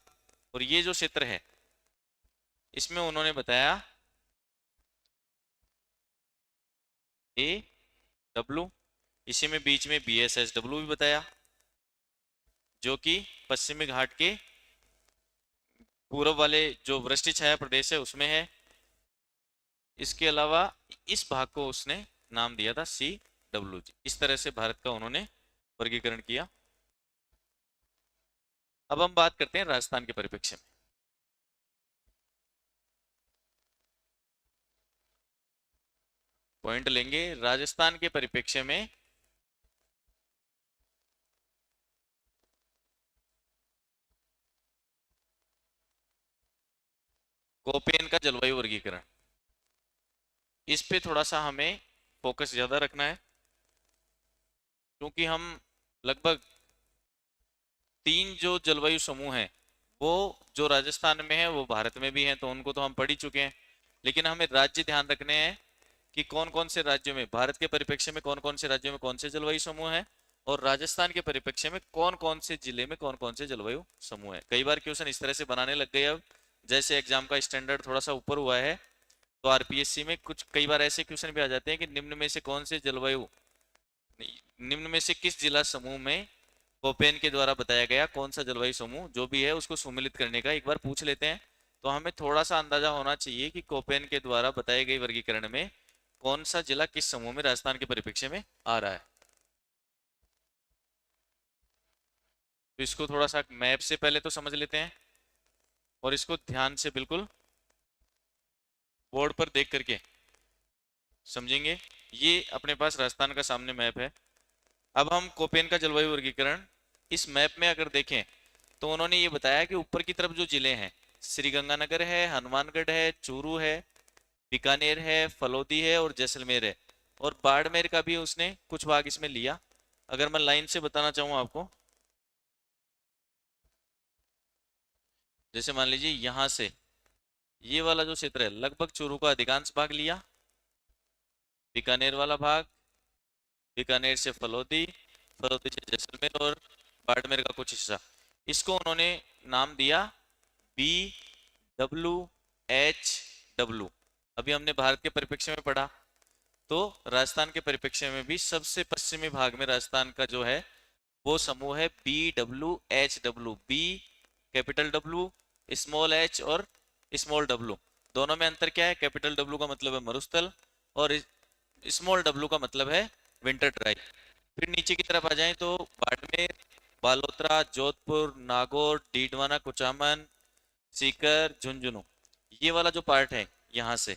और ये जो क्षेत्र है इसमें उन्होंने बताया AW। इसी में बीच में BSHW भी बताया, जो कि पश्चिमी घाट के पूर्व वाले जो वृष्टि छाया प्रदेश है उसमें है। इसके अलावा इस भाग को उसने नाम दिया था CWG। इस तरह से भारत का उन्होंने वर्गीकरण किया। अब हम बात करते हैं राजस्थान के परिप्रेक्ष्य में। पॉइंट लेंगे राजस्थान के परिप्रेक्ष्य में। कोपेन का जलवायु वर्गीकरण, इस पे थोड़ा सा हमें फोकस ज्यादा रखना है, क्योंकि हम लगभग 3 जो जलवायु समूह हैं वो जो राजस्थान में है वो भारत में भी हैं, तो उनको तो हम पढ़ ही चुके हैं। लेकिन हमें राज्य ध्यान रखने हैं कि कौन कौन से राज्यों में, भारत के परिप्रेक्ष्य में कौन कौन से राज्यों में कौन से जलवायु समूह है, और राजस्थान के परिप्रेक्ष्य में कौन कौन से जिले में कौन कौन से जलवायु समूह है। कई बार क्वेश्चन इस तरह से बनाने लग गए, अब जैसे एग्जाम का स्टैंडर्ड थोड़ा सा ऊपर हुआ है तो RPSC में कुछ कई बार ऐसे क्वेश्चन भी आ जाते हैं कि निम्न में से कौन से जलवायु, निम्न में से किस जिला समूह में कोपेन के द्वारा बताया गया कौन सा जलवायु समूह जो भी है उसको सुमेलित करने का एक बार पूछ लेते हैं। तो हमें थोड़ा सा अंदाजा होना चाहिए कि कोपेन के द्वारा बताए गए वर्गीकरण में कौन सा जिला किस समूह में राजस्थान के परिप्रेक्ष्य में आ रहा है। तो इसको थोड़ा सा मैप से पहले तो समझ लेते हैं, और इसको ध्यान से बिल्कुल बोर्ड पर देख करके समझेंगे। ये अपने पास राजस्थान का सामने मैप है। अब हम कोपेन का जलवायु वर्गीकरण इस मैप में अगर देखें तो उन्होंने ये बताया कि ऊपर की तरफ जो जिले हैं, श्रीगंगानगर है, हनुमानगढ़ है, चूरू है, बीकानेर है, फलोदी है और जैसलमेर है, और बाड़मेर का भी उसने कुछ भाग इसमें लिया। अगर मैं लाइन से बताना चाहूँ आपको, जैसे मान लीजिए यहाँ से ये वाला जो क्षेत्र है लगभग चूरू का अधिकांश भाग लिया, बीकानेर वाला भाग, बीकानेर से फलोदी, फलोदी से जैसलमेर और बाड़मेर का कुछ हिस्सा, इसको उन्होंने नाम दिया BWHW। अभी हमने भारत के परिप्रेक्ष्य में पढ़ा, तो राजस्थान के परिप्रेक्ष्य में भी सबसे पश्चिमी भाग में राजस्थान का जो है वो समूह है BWHW। B capital W, small h और स्मॉल w, दोनों में अंतर क्या है? कैपिटल W का मतलब है मरुस्थल और स्मॉल w का मतलब है विंटर ड्राई। फिर नीचे की तरफ आ जाएं तो बाड़मेर, बालोतरा, जोधपुर, नागौर, डीडवाना, कुचामन, सीकर, झुंझुनू, ये वाला जो पार्ट है यहाँ से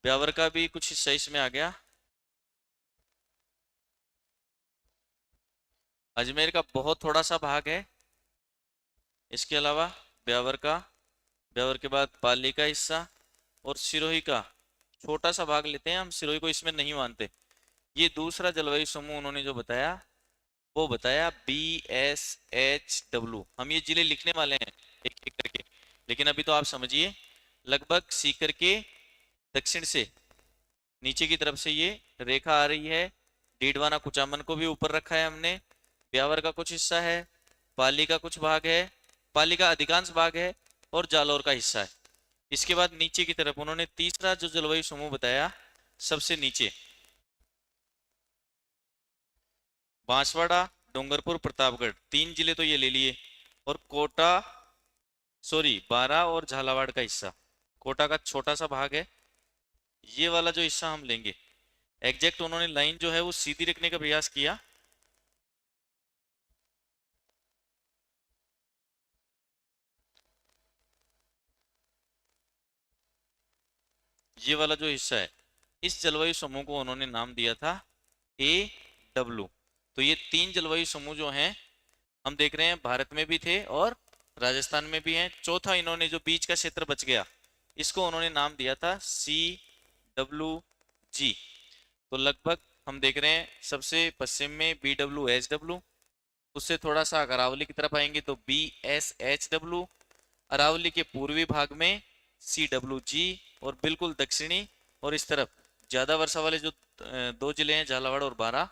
ब्यावर का भी कुछ हिस्सा इसमें आ गया। अजमेर का बहुत थोड़ा सा भाग है। इसके अलावा ब्यावर का, ब्यावर के बाद पाली का हिस्सा और सिरोही का छोटा सा भाग लेते हैं हम, सिरोही को इसमें नहीं मानते। ये दूसरा जलवायु समूह उन्होंने जो बताया वो बताया BSHW। हम ये जिले लिखने वाले हैं एक एक करके, लेकिन अभी तो आप समझिए लगभग सीकर के दक्षिण से नीचे की तरफ से ये रेखा आ रही है। डीडवाना कुचामन को भी ऊपर रखा है हमने, ब्यावर का कुछ हिस्सा है, पाली का कुछ भाग है, पाली का अधिकांश भाग है और जालौर का हिस्सा है। इसके बाद नीचे की तरफ उन्होंने तीसरा जो जलवायु समूह बताया सबसे नीचे, बांसवाड़ा, डूंगरपुर, प्रतापगढ़, 3 जिले तो ये ले लिए, और कोटा, सॉरी बारां और झालावाड़ का हिस्सा, कोटा का छोटा सा भाग है, ये वाला जो हिस्सा हम लेंगे। एग्जैक्ट उन्होंने लाइन जो है वो सीधी रखने का प्रयास किया, ये वाला जो हिस्सा है इस जलवायु समूह को उन्होंने नाम दिया था AW। तो ये 3 जलवायु समूह जो हैं हम देख रहे हैं भारत में भी थे और राजस्थान में भी हैं। चौथा इन्होंने जो बीच का क्षेत्र बच गया इसको उन्होंने नाम दिया था CWG। तो लगभग हम देख रहे हैं सबसे पश्चिम में BWHW, उससे थोड़ा सा अगर अरावली की तरफ आएंगे तो BSHW, अरावली के पूर्वी भाग में CWG, और बिल्कुल दक्षिणी और इस तरफ ज्यादा वर्षा वाले जो 2 जिले हैं झालावाड़ और बारां,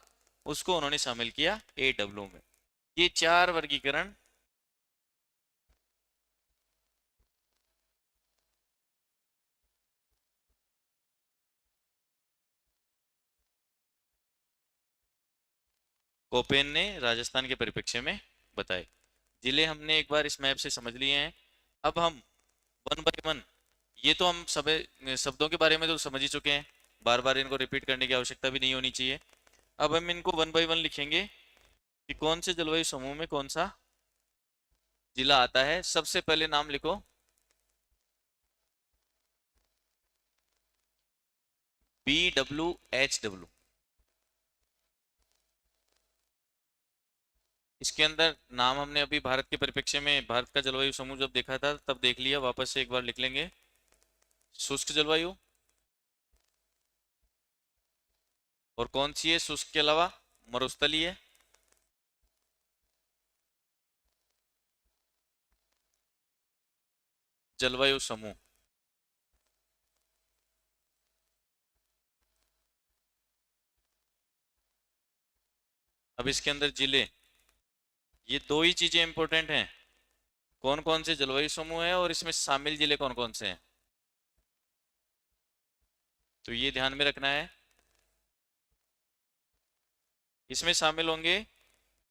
उसको उन्होंने शामिल किया AW में। ये 4 वर्गीकरण कोपेन ने राजस्थान के परिप्रेक्ष्य में बताए। जिले हमने एक बार इस मैप से समझ लिए हैं। अब हम वन बाय वन, ये तो हम सब शब्दों के बारे में तो समझ ही चुके हैं, बार बार इनको रिपीट करने की आवश्यकता भी नहीं होनी चाहिए। अब हम इनको वन बाय वन लिखेंगे कि कौन से जलवायु समूह में कौन सा जिला आता है। सबसे पहले नाम लिखो BWHW। इसके अंदर नाम हमने अभी भारत के परिप्रेक्ष्य में भारत का जलवायु समूह जब देखा था तब देख लिया, वापस से एक बार लिख लेंगे। शुष्क जलवायु, और कौन सी है शुष्क के अलावा? मरुस्थलीय जलवायु समूह। अब इसके अंदर जिले, ये 2 ही चीजें इंपॉर्टेंट हैं, कौन कौन से जलवायु समूह है और इसमें शामिल जिले कौन कौन से हैं, तो ये ध्यान में रखना है। इसमें शामिल होंगे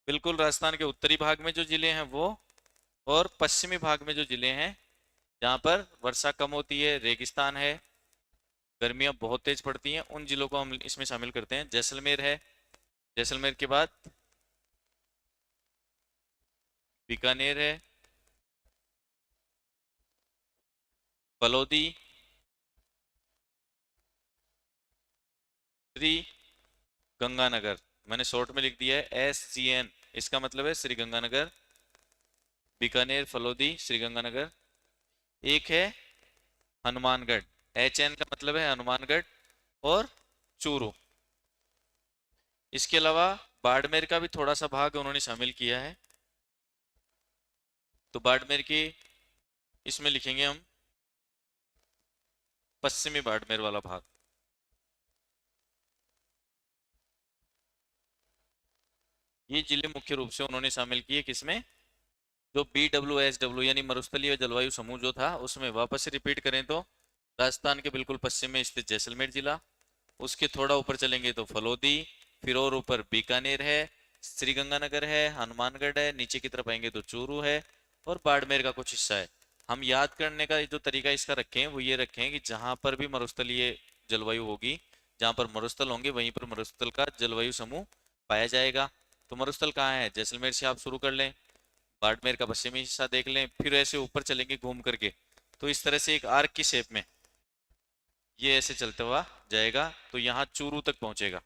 बिल्कुल राजस्थान के उत्तरी भाग में जो जिले हैं वो, और पश्चिमी भाग में जो जिले हैं जहाँ पर वर्षा कम होती है, रेगिस्तान है, गर्मियाँ बहुत तेज पड़ती हैं, उन जिलों को हम इसमें शामिल करते हैं। जैसलमेर है, जैसलमेर के बाद बीकानेर है, फलोदी, श्री गंगानगर, मैंने शॉर्ट में लिख दिया है SGN, इसका मतलब है श्री गंगानगर। बीकानेर, फलोदी, श्री गंगानगर। एक है हनुमानगढ़, HN का मतलब है हनुमानगढ़ और चूरू। इसके अलावा बाड़मेर का भी थोड़ा सा भाग उन्होंने शामिल किया है। तो बाड़मेर की इसमें लिखेंगे हम पश्चिमी बाड़मेर वाला भाग। ये जिले मुख्य रूप से उन्होंने शामिल किए किसमें, जो BWSW यानी मरुस्थलीय जलवायु समूह जो था उसमें। वापस से रिपीट करें तो राजस्थान के बिल्कुल पश्चिम में स्थित जैसलमेर जिला, उसके थोड़ा ऊपर चलेंगे तो फलोदी, फिर और ऊपर बीकानेर है, श्रीगंगानगर है, हनुमानगढ़ है, नीचे की तरफ आएंगे तो चूरू है और बाड़मेर का कुछ हिस्सा है। हम याद करने का जो तरीका इसका रखें वो ये रखें कि जहां पर भी मरुस्थलीय जलवायु होगी, जहां पर मरुस्थल होंगे वहीं पर मरुस्थल का जलवायु समूह पाया जाएगा। तो मरुस्थल कहाँ है, जैसलमेर से आप शुरू कर लें, बाड़मेर का पश्चिमी हिस्सा देख लें, फिर ऐसे ऊपर चलेंगे घूम करके, तो इस तरह से एक आर्क की शेप में ये ऐसे चलता हुआ जाएगा तो यहाँ चूरू तक पहुंचेगा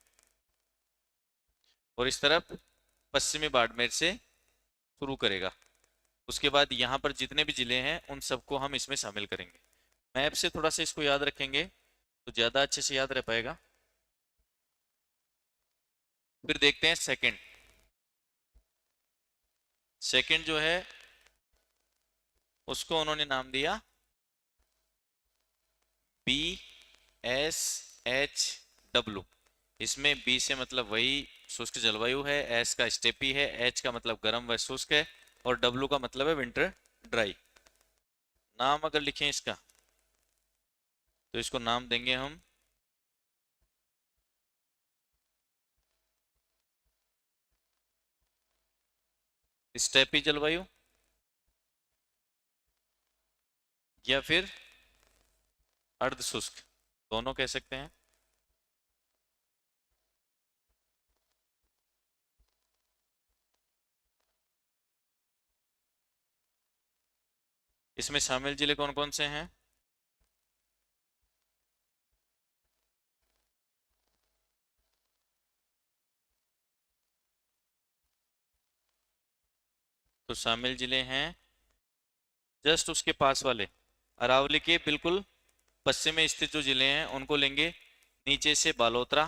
और इस तरफ पश्चिमी बाड़मेर से शुरू करेगा। उसके बाद यहाँ पर जितने भी जिले हैं उन सबको हम इसमें शामिल करेंगे। मैप से थोड़ा सा इसको याद रखेंगे तो ज़्यादा अच्छे से याद रह पाएगा। फिर देखते हैं सेकंड। सेकंड जो है उसको उन्होंने नाम दिया BSHW। इसमें B से मतलब वही शुष्क जलवायु है, S का स्टेपी है, H का मतलब गर्म व शुष्क है और W का मतलब है विंटर ड्राई। नाम अगर लिखें इसका तो इसको नाम देंगे हम स्टेपी जलवायु या फिर अर्ध शुष्क, दोनों कह सकते हैं। इसमें शामिल जिले कौन कौन से हैं, तो शामिल जिले हैं जस्ट उसके पास वाले अरावली के बिल्कुल पश्चिम में स्थित जो जिले हैं उनको लेंगे। नीचे से बालोतरा,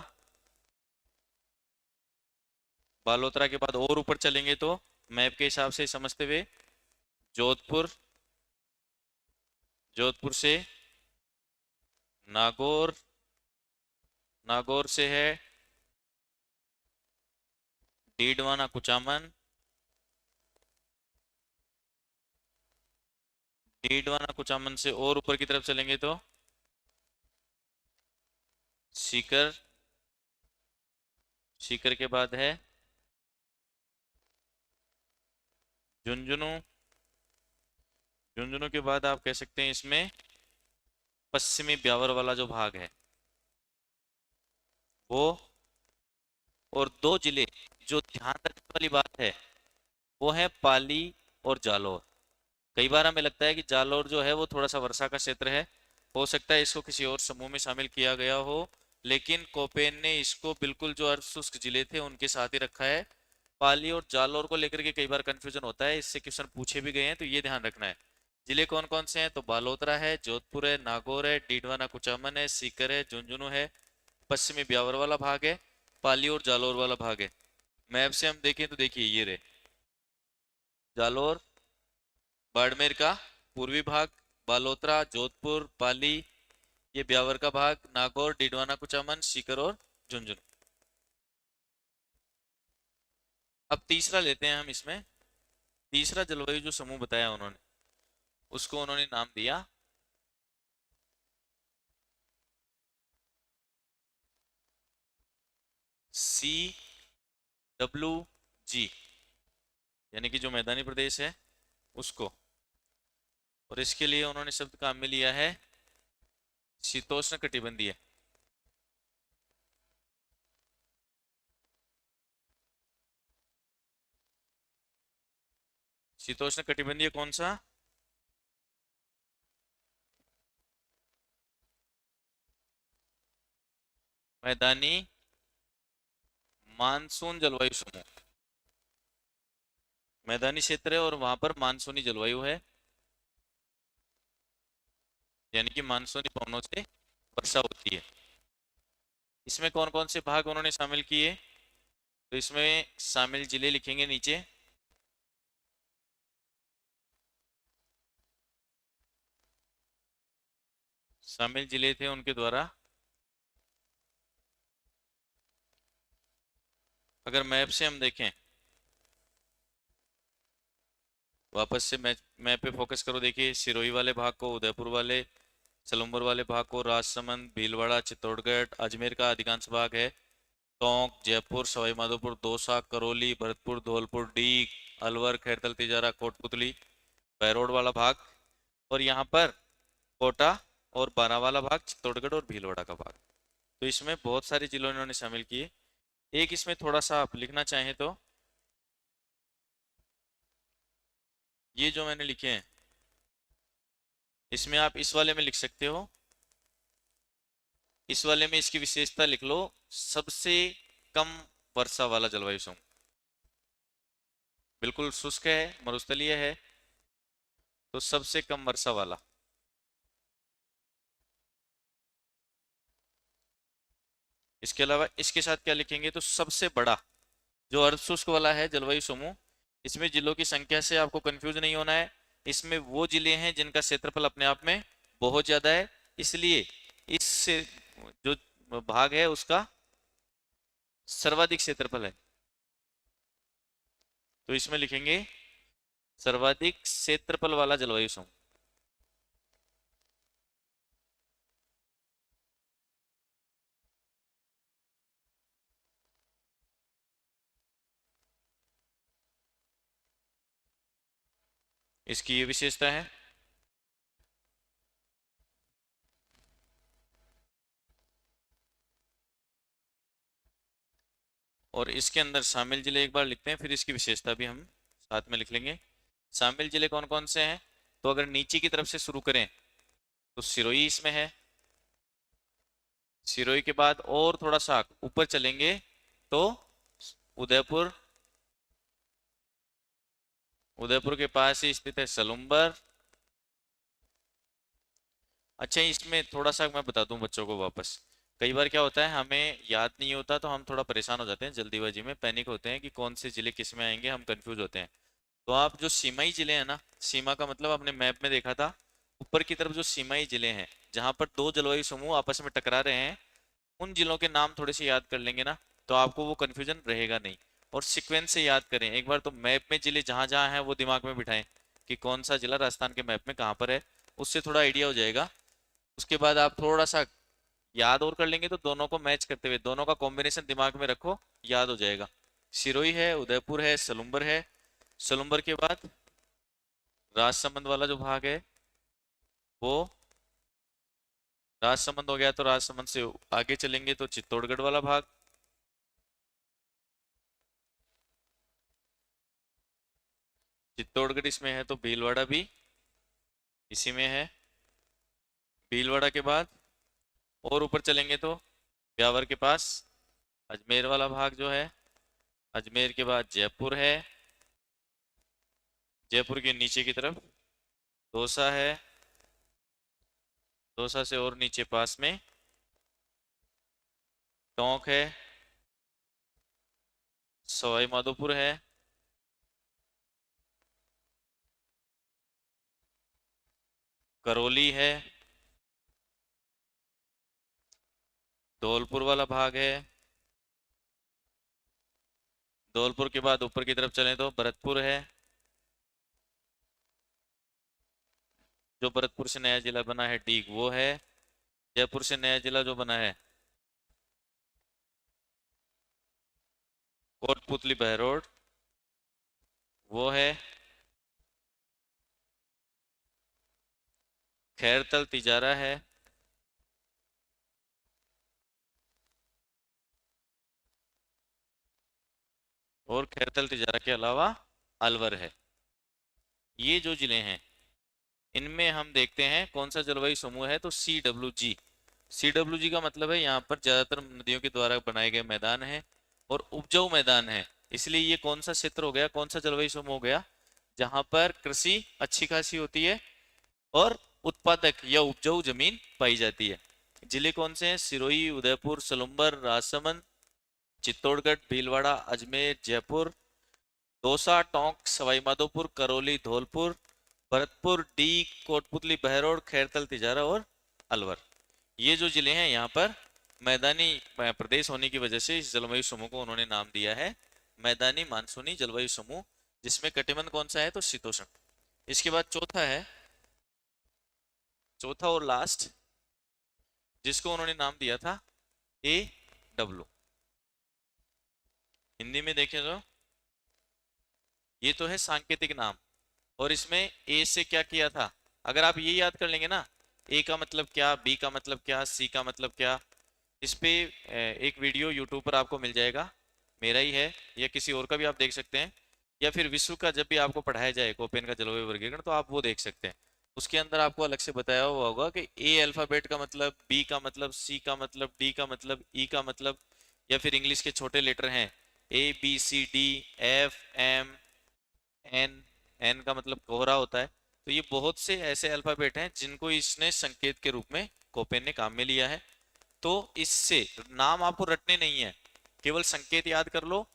बालोतरा के बाद और ऊपर चलेंगे तो मैप के हिसाब से समझते हुए जोधपुर, जोधपुर से नागौर, नागौर से है डीडवाना कुचामन, डीडवाना कुचामन से और ऊपर की तरफ चलेंगे तो सीकर, सीकर के बाद है झुंझुनू, झुंझुनू के बाद आप कह सकते हैं इसमें पश्चिमी ब्यावर वाला जो भाग है वो। और दो जिले जो ध्यान रखने वाली बात है वो है पाली और जालौर। कई बार हमें लगता है कि जालौर जो है वो थोड़ा सा वर्षा का क्षेत्र है, हो सकता है इसको किसी और समूह में शामिल किया गया हो, लेकिन कोपेन ने इसको बिल्कुल जो अर्ध शुष्क जिले थे उनके साथ ही रखा है। पाली और जालौर को लेकर के कई बार कंफ्यूजन होता है, इससे क्वेश्चन पूछे भी गए हैं, तो ये ध्यान रखना है। जिले कौन कौन से हैं, तो बालोतरा है, जोधपुर है, नागौर है, डीडवाना कुचामन है, सीकर है, झुंझुनू है, पश्चिमी ब्यावर वाला भाग है, पाली और जालौर वाला भाग है। मैप से हम देखें तो देखिए ये रहे जालौर, बाड़मेर का पूर्वी भाग, बालोतरा, जोधपुर, पाली, ये ब्यावर का भाग, नागौर, डिडवाना कुचामन, सीकर और झुंझुनू। अब तीसरा लेते हैं हम इसमें। तीसरा जलवायु जो समूह बताया उन्होंने उसको उन्होंने नाम दिया CWG, यानी कि जो मैदानी प्रदेश है उसको। और इसके लिए उन्होंने शब्द काम में लिया है शीतोष्ण कटिबंधीय। शीतोष्ण कटिबंधीय कौन सा, मैदानी मानसून जलवायु समूह। मैदानी क्षेत्र है और वहां पर मानसूनी जलवायु है। यानी कि मानसूनी पवनों से वर्षा होती है। इसमें कौन कौन से भाग उन्होंने शामिल किए, तो इसमें शामिल जिले लिखेंगे नीचे। शामिल जिले थे उनके द्वारा, अगर मैप से हम देखें, वापस से मैप पे फोकस करो, देखिए सिरोही वाले भाग को, उदयपुर वाले, सलुम्बर वाले भाग को राजसमंद, भीलवाड़ा, चित्तौड़गढ़, अजमेर का अधिकांश भाग है, टोंक, जयपुर, सवाई माधोपुर, दौसा, करौली, भरतपुर, धौलपुर, डीग, अलवर, खैरतल, तिजारा, कोटपुतली, बैरोड वाला भाग, और यहाँ पर कोटा और बारां भाग, चित्तौड़गढ़ और भीलवाड़ा का भाग। तो इसमें बहुत सारे जिलों ने इन्होंने शामिल किए। एक इसमें थोड़ा सा आप लिखना चाहें तो ये जो मैंने लिखे हैं, इसमें आप इस वाले में लिख सकते हो, इस वाले में इसकी विशेषता लिख लो, सबसे कम वर्षा वाला जलवायु समूह, बिल्कुल शुष्क है, मरुस्थलीय है, तो सबसे कम वर्षा वाला। इसके अलावा इसके साथ क्या लिखेंगे, तो सबसे बड़ा जो अर्ध शुष्क वाला है जलवायु समूह, इसमें जिलों की संख्या से आपको कंफ्यूज नहीं होना है, इसमें वो जिले हैं जिनका क्षेत्रफल अपने आप में बहुत ज्यादा है, इसलिए इस जो भाग है उसका सर्वाधिक क्षेत्रफल है, तो इसमें लिखेंगे सर्वाधिक क्षेत्रफल वाला जलवायु समूह। इसकी ये विशेषता है। और इसके अंदर शामिल जिले एक बार लिखते हैं, फिर इसकी विशेषता भी हम साथ में लिख लेंगे। शामिल जिले कौन कौन से हैं, तो अगर नीचे की तरफ से शुरू करें तो सिरोही इसमें है, सिरोही के बाद और थोड़ा सा ऊपर चलेंगे तो उदयपुर, उदयपुर के पास ही स्थित है सलुम्बर। अच्छा, इसमें थोड़ा सा मैं बता दूं बच्चों को वापस, कई बार क्या होता है हमें याद नहीं होता तो हम थोड़ा परेशान हो जाते हैं, जल्दीबाजी में पैनिक होते हैं कि कौन से जिले किस में आएंगे, हम कंफ्यूज होते हैं। तो आप जो सीमाई जिले हैं ना, सीमा का मतलब आपने मैप में देखा था, ऊपर की तरफ जो सीमाई जिले हैं जहां पर दो जलवायु समूह आपस में टकरा रहे हैं, उन जिलों के नाम थोड़े से याद कर लेंगे ना, तो आपको वो कंफ्यूजन रहेगा नहीं। और सीक्वेंस से याद करें एक बार, तो मैप में जिले जहां जहां हैं वो दिमाग में बिठाएं कि कौन सा जिला राजस्थान के मैप में कहाँ पर है, उससे थोड़ा आइडिया हो जाएगा। उसके बाद आप थोड़ा सा याद और कर लेंगे तो दोनों को मैच करते हुए दोनों का कॉम्बिनेशन दिमाग में रखो, याद हो जाएगा। सिरोही है, उदयपुर है, सलुम्बर है, सलुम्बर के बाद राजसमंद वाला जो भाग है वो राजसमंद हो गया, तो राजसमंद से आगे चलेंगे तो चित्तौड़गढ़ वाला भाग, चित्तौड़गढ़ इसमें है, तो भीलवाड़ा भी इसी में है। भीलवाड़ा के बाद और ऊपर चलेंगे तो ब्यावर के पास अजमेर वाला भाग जो है, अजमेर के बाद जयपुर है, जयपुर के नीचे की तरफ दौसा है, दौसा से और नीचे पास में टोंक है, सवाई माधोपुर है, करौली है, धौलपुर वाला भाग है, धौलपुर के बाद ऊपर की तरफ चलें तो भरतपुर है, जो भरतपुर से नया जिला बना है डीग वो है, जयपुर से नया जिला जो बना है कोटपुतली बहरोड वो है, खैरतल तिजारा है, और खैरतल तिजारा के अलावा अलवर है। ये जो जिले हैं इनमें हम देखते हैं कौन सा जलवायु समूह है, तो CWG। CWG का मतलब है यहाँ पर ज्यादातर नदियों के द्वारा बनाए गए मैदान हैं और उपजाऊ मैदान है, इसलिए ये कौन सा क्षेत्र हो गया, कौन सा जलवायु समूह हो गया, जहां पर कृषि अच्छी खासी होती है और उत्पादक या उपजाऊ जमीन पाई जाती है। जिले कौन से हैं? सिरोही, उदयपुर, सलुम्बर, राजसमंद, चित्तौड़गढ़, भीलवाड़ा, अजमेर, जयपुर, दौसा, टोंक, सवाईमाधोपुर, करौली, धौलपुर, भरतपुर, डी, कोटपुतली, बहरौड़, खैरतल, तिजारा और अलवर। ये जो जिले हैं यहाँ पर मैदानी प्रदेश होने की वजह से इस जलवायु समूह को उन्होंने नाम दिया है मैदानी मानसूनी जलवायु समूह, जिसमें कटिबंध कौन सा है? तो शीतोष्ण। इसके बाद चौथा है, चौथा और लास्ट, जिसको उन्होंने नाम दिया था AW। हिंदी में देखें तो ये तो है सांकेतिक नाम, और इसमें ए से क्या किया था? अगर आप ये याद कर लेंगे ना, ए का मतलब क्या, बी का मतलब क्या, सी का मतलब क्या, इस पे एक वीडियो यूट्यूब पर आपको मिल जाएगा, मेरा ही है या किसी और का भी आप देख सकते हैं, या फिर विश्व का जब भी आपको पढ़ाया जाए कोपेन का जलवायु वर्गीकरण तो आप वो देख सकते हैं। उसके अंदर आपको अलग से बताया हुआ होगा कि ए अल्फाबेट का मतलब, बी का मतलब, सी का मतलब, डी का मतलब, ई का मतलब, या फिर इंग्लिश के छोटे लेटर हैं ABCDFM एन, एन का मतलब कोहरा होता है। तो ये बहुत से ऐसे अल्फाबेट हैं जिनको इसने संकेत के रूप में कोपेन ने काम में लिया है। तो इससे नाम आपको रटने नहीं है, केवल संकेत याद कर लो,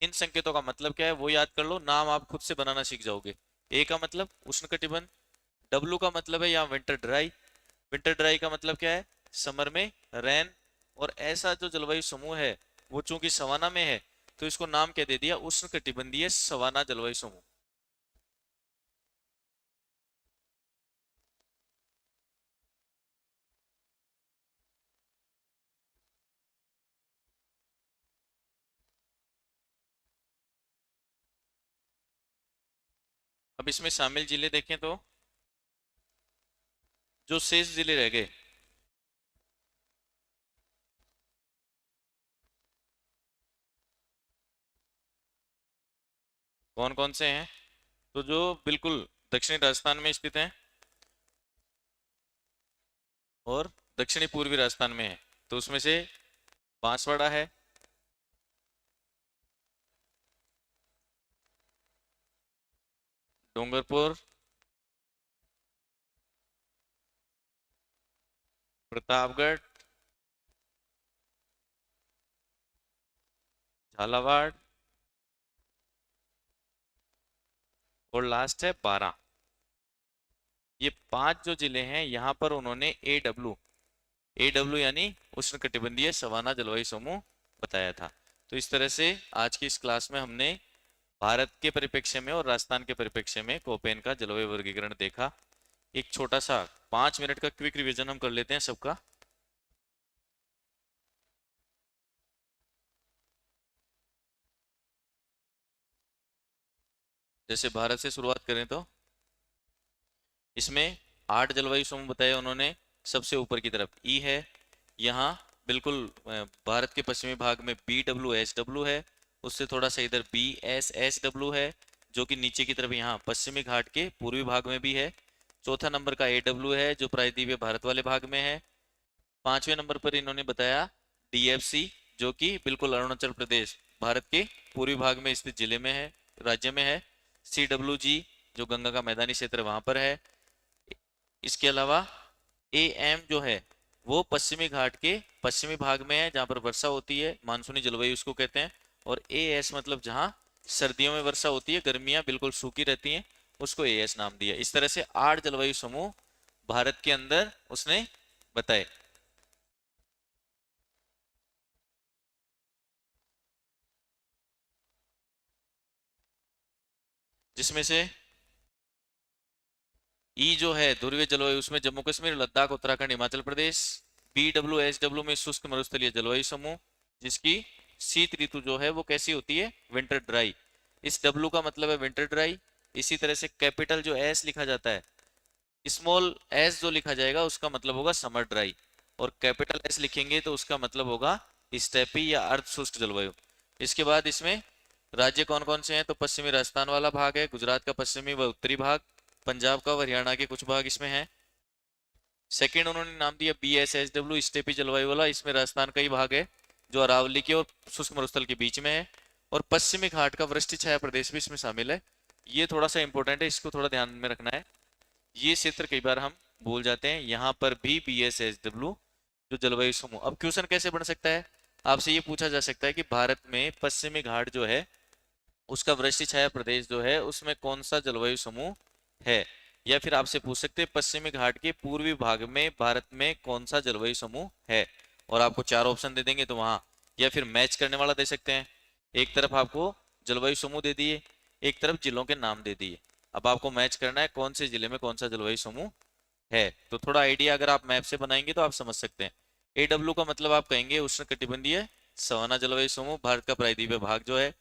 इन संकेतों का मतलब क्या है वो याद कर लो, नाम आप खुद से बनाना सीख जाओगे। ए का मतलब उष्णकटिबंध, डब्लू का मतलब है यहाँ विंटर ड्राई, विंटर ड्राई का मतलब क्या है? समर में रैन। और ऐसा जो जलवायु समूह है वो चूंकि सवाना में है तो इसको नाम क्या दे दिया? उष्णकटिबंधीय सवाना जलवायु समूह। अब इसमें शामिल जिले देखें तो जो शेष जिले रह गए, कौन कौन से हैं? तो जो बिल्कुल दक्षिणी राजस्थान में स्थित हैं और दक्षिणी पूर्वी राजस्थान में है, तो उसमें से बांसवाड़ा है, डूंगरपुर, प्रतापगढ़, झालावाड़ और लास्ट है बारां। ये 5 जो जिले हैं यहाँ पर उन्होंने AW यानी उष्णकटिबंधीय सवाना जलवायु समूह बताया था। तो इस तरह से आज की इस क्लास में हमने भारत के परिप्रेक्ष्य में और राजस्थान के परिप्रेक्ष्य में कोपेन का जलवायु वर्गीकरण देखा। एक छोटा सा 5 मिनट का क्विक रिवीजन हम कर लेते हैं सबका। जैसे भारत से शुरुआत करें तो इसमें 8 जलवायु समूह बताए उन्होंने। सबसे ऊपर की तरफ ई है, यहाँ बिल्कुल भारत के पश्चिमी भाग में BWSW है, उससे थोड़ा सा इधर BSSW है, जो कि नीचे की तरफ यहाँ पश्चिमी घाट के पूर्वी भाग में भी है। चौथा नंबर का AW है जो प्रायद्वीपीय भारत वाले भाग में है। 5वें नंबर पर इन्होंने बताया DFC, जो कि बिल्कुल अरुणाचल प्रदेश भारत के पूर्वी भाग में स्थित जिले में है, राज्य में है। CWG जो गंगा का मैदानी क्षेत्र वहां पर है। इसके अलावा AM जो है वो पश्चिमी घाट के पश्चिमी भाग में है, जहां पर वर्षा होती है, मानसूनी जलवायु उसको कहते हैं। और AS मतलब जहां सर्दियों में वर्षा होती है, गर्मियां बिल्कुल सूखी रहती हैं, उसको AS नाम दिया। इस तरह से 8 जलवायु समूह भारत के अंदर उसने बताए। जिसमें से ई जो है ध्रुवीय जलवायु, उसमें जम्मू कश्मीर, लद्दाख, उत्तराखंड, हिमाचल प्रदेश। BWSW में शुष्क मरुस्थलीय जलवायु समूह, जिसकी शीत ऋतु जो है वो कैसी होती है? Winter dry. इस W का मतलब है विंटर ड्राई। इसी तरह से कैपिटल जो S लिखा जाता है, स्मॉल s जो लिखा जाएगा उसका मतलब होगा समर ड्राई, और कैपिटल S लिखेंगे तो उसका मतलब होगा स्टेपी या अर्ध शुष्क जलवायु। इसके बाद इसमें राज्य कौन कौन से हैं? तो पश्चिमी राजस्थान वाला भाग है, गुजरात का पश्चिमी व उत्तरी भाग, पंजाब का, हरियाणा के कुछ भाग इसमें है। सेकंड उन्होंने नाम दिया BSSW स्टेपी जलवायु वाला, इसमें राजस्थान का ही भाग है जो अरावली के और शुष्क मरुस्थल के बीच में है। और पश्चिमी घाट का वृष्टि छाया प्रदेश भी इसमें शामिल है। ये थोड़ा सा इंपॉर्टेंट है, इसको थोड़ा ध्यान में रखना है। ये क्षेत्र कई बार हम भूल जाते हैं, यहाँ पर भी BSHW जो जलवायु समूह। अब क्वेश्चन कैसे बन सकता है, आपसे ये पूछा जा सकता है कि भारत में पश्चिमी घाट जो है उसका वृष्टि छाया प्रदेश जो है उसमें कौन सा जलवायु समूह है, या फिर आपसे पूछ सकते हैं पश्चिमी घाट के पूर्वी भाग में भारत में कौन सा जलवायु समूह है, और आपको 4 ऑप्शन दे देंगे तो वहां, या फिर मैच करने वाला दे सकते हैं, एक तरफ आपको जलवायु समूह दे दिए, एक तरफ जिलों के नाम दे दिए। अब आपको मैच करना है कौन से जिले में कौन सा जलवायु समूह है। तो थोड़ा आइडिया अगर आप मैप से बनाएंगे तो आप समझ सकते हैं। AW का मतलब आप कहेंगे उष्ण कटिबंधीय सवाना जलवायु समूह, भारत का प्रायद्वीपीय भाग जो है।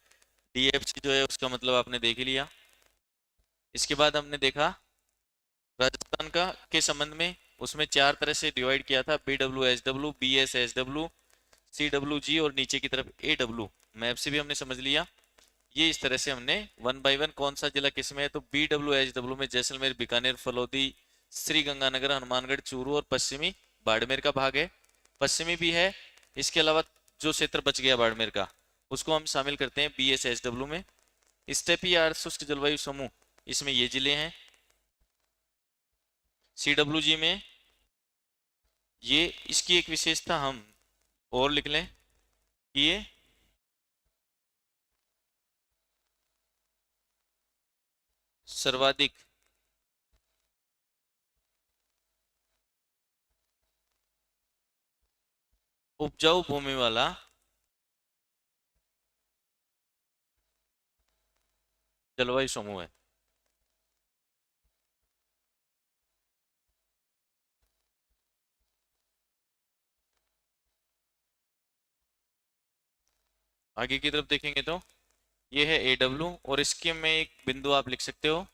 DFC जो है उसका मतलब आपने देख ही लिया। इसके बाद हमने देखा राजस्थान का के संबंध में, उसमें 4 तरह से डिवाइड किया था, BWHW, BSHW, CWG और नीचे की तरफ AW। मैप से भी हमने समझ लिया। ये इस तरह से हमने 1 बाय 1 कौन सा जिला किसमें है, तो BWHW में जैसलमेर, बीकानेर, फलौदी, श्री गंगानगर, हनुमानगढ़, चूरू और पश्चिमी बाड़मेर का भाग है। पश्चिमी भी है, इसके अलावा जो क्षेत्र बच गया बाड़मेर का उसको हम शामिल करते हैं BSHW में। स्टेपी या शुष्क जलवायु समूह, इसमें ये जिले हैं। CWG में ये, इसकी एक विशेषता हम और लिख लें कि ये सर्वाधिक उपजाऊ भूमि वाला जलवायु समूह है। आगे की तरफ देखेंगे तो ये है AW, और इसके में एक बिंदु आप लिख सकते हो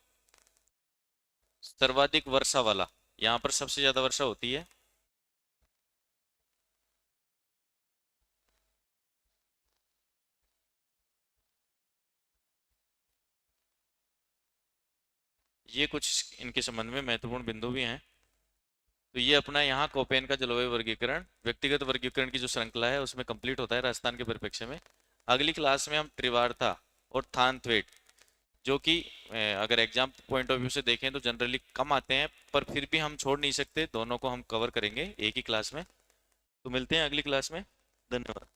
सर्वाधिक वर्षा वाला, यहाँ पर सबसे ज्यादा वर्षा होती है। ये कुछ इनके संबंध में महत्वपूर्ण बिंदु भी हैं। तो ये अपना यहाँ कोपेन का जलवायु वर्गीकरण, व्यक्तिगत वर्गीकरण की जो श्रृंखला है उसमें कंप्लीट होता है राजस्थान के परिप्रेक्ष्य में। अगली क्लास में हम त्रिवार्ता और थानथवेट, जो कि अगर एग्जाम पॉइंट ऑफ व्यू से देखें तो जनरली कम आते हैं, पर फिर भी हम छोड़ नहीं सकते, दोनों को हम कवर करेंगे एक ही क्लास में। तो मिलते हैं अगली क्लास में। धन्यवाद।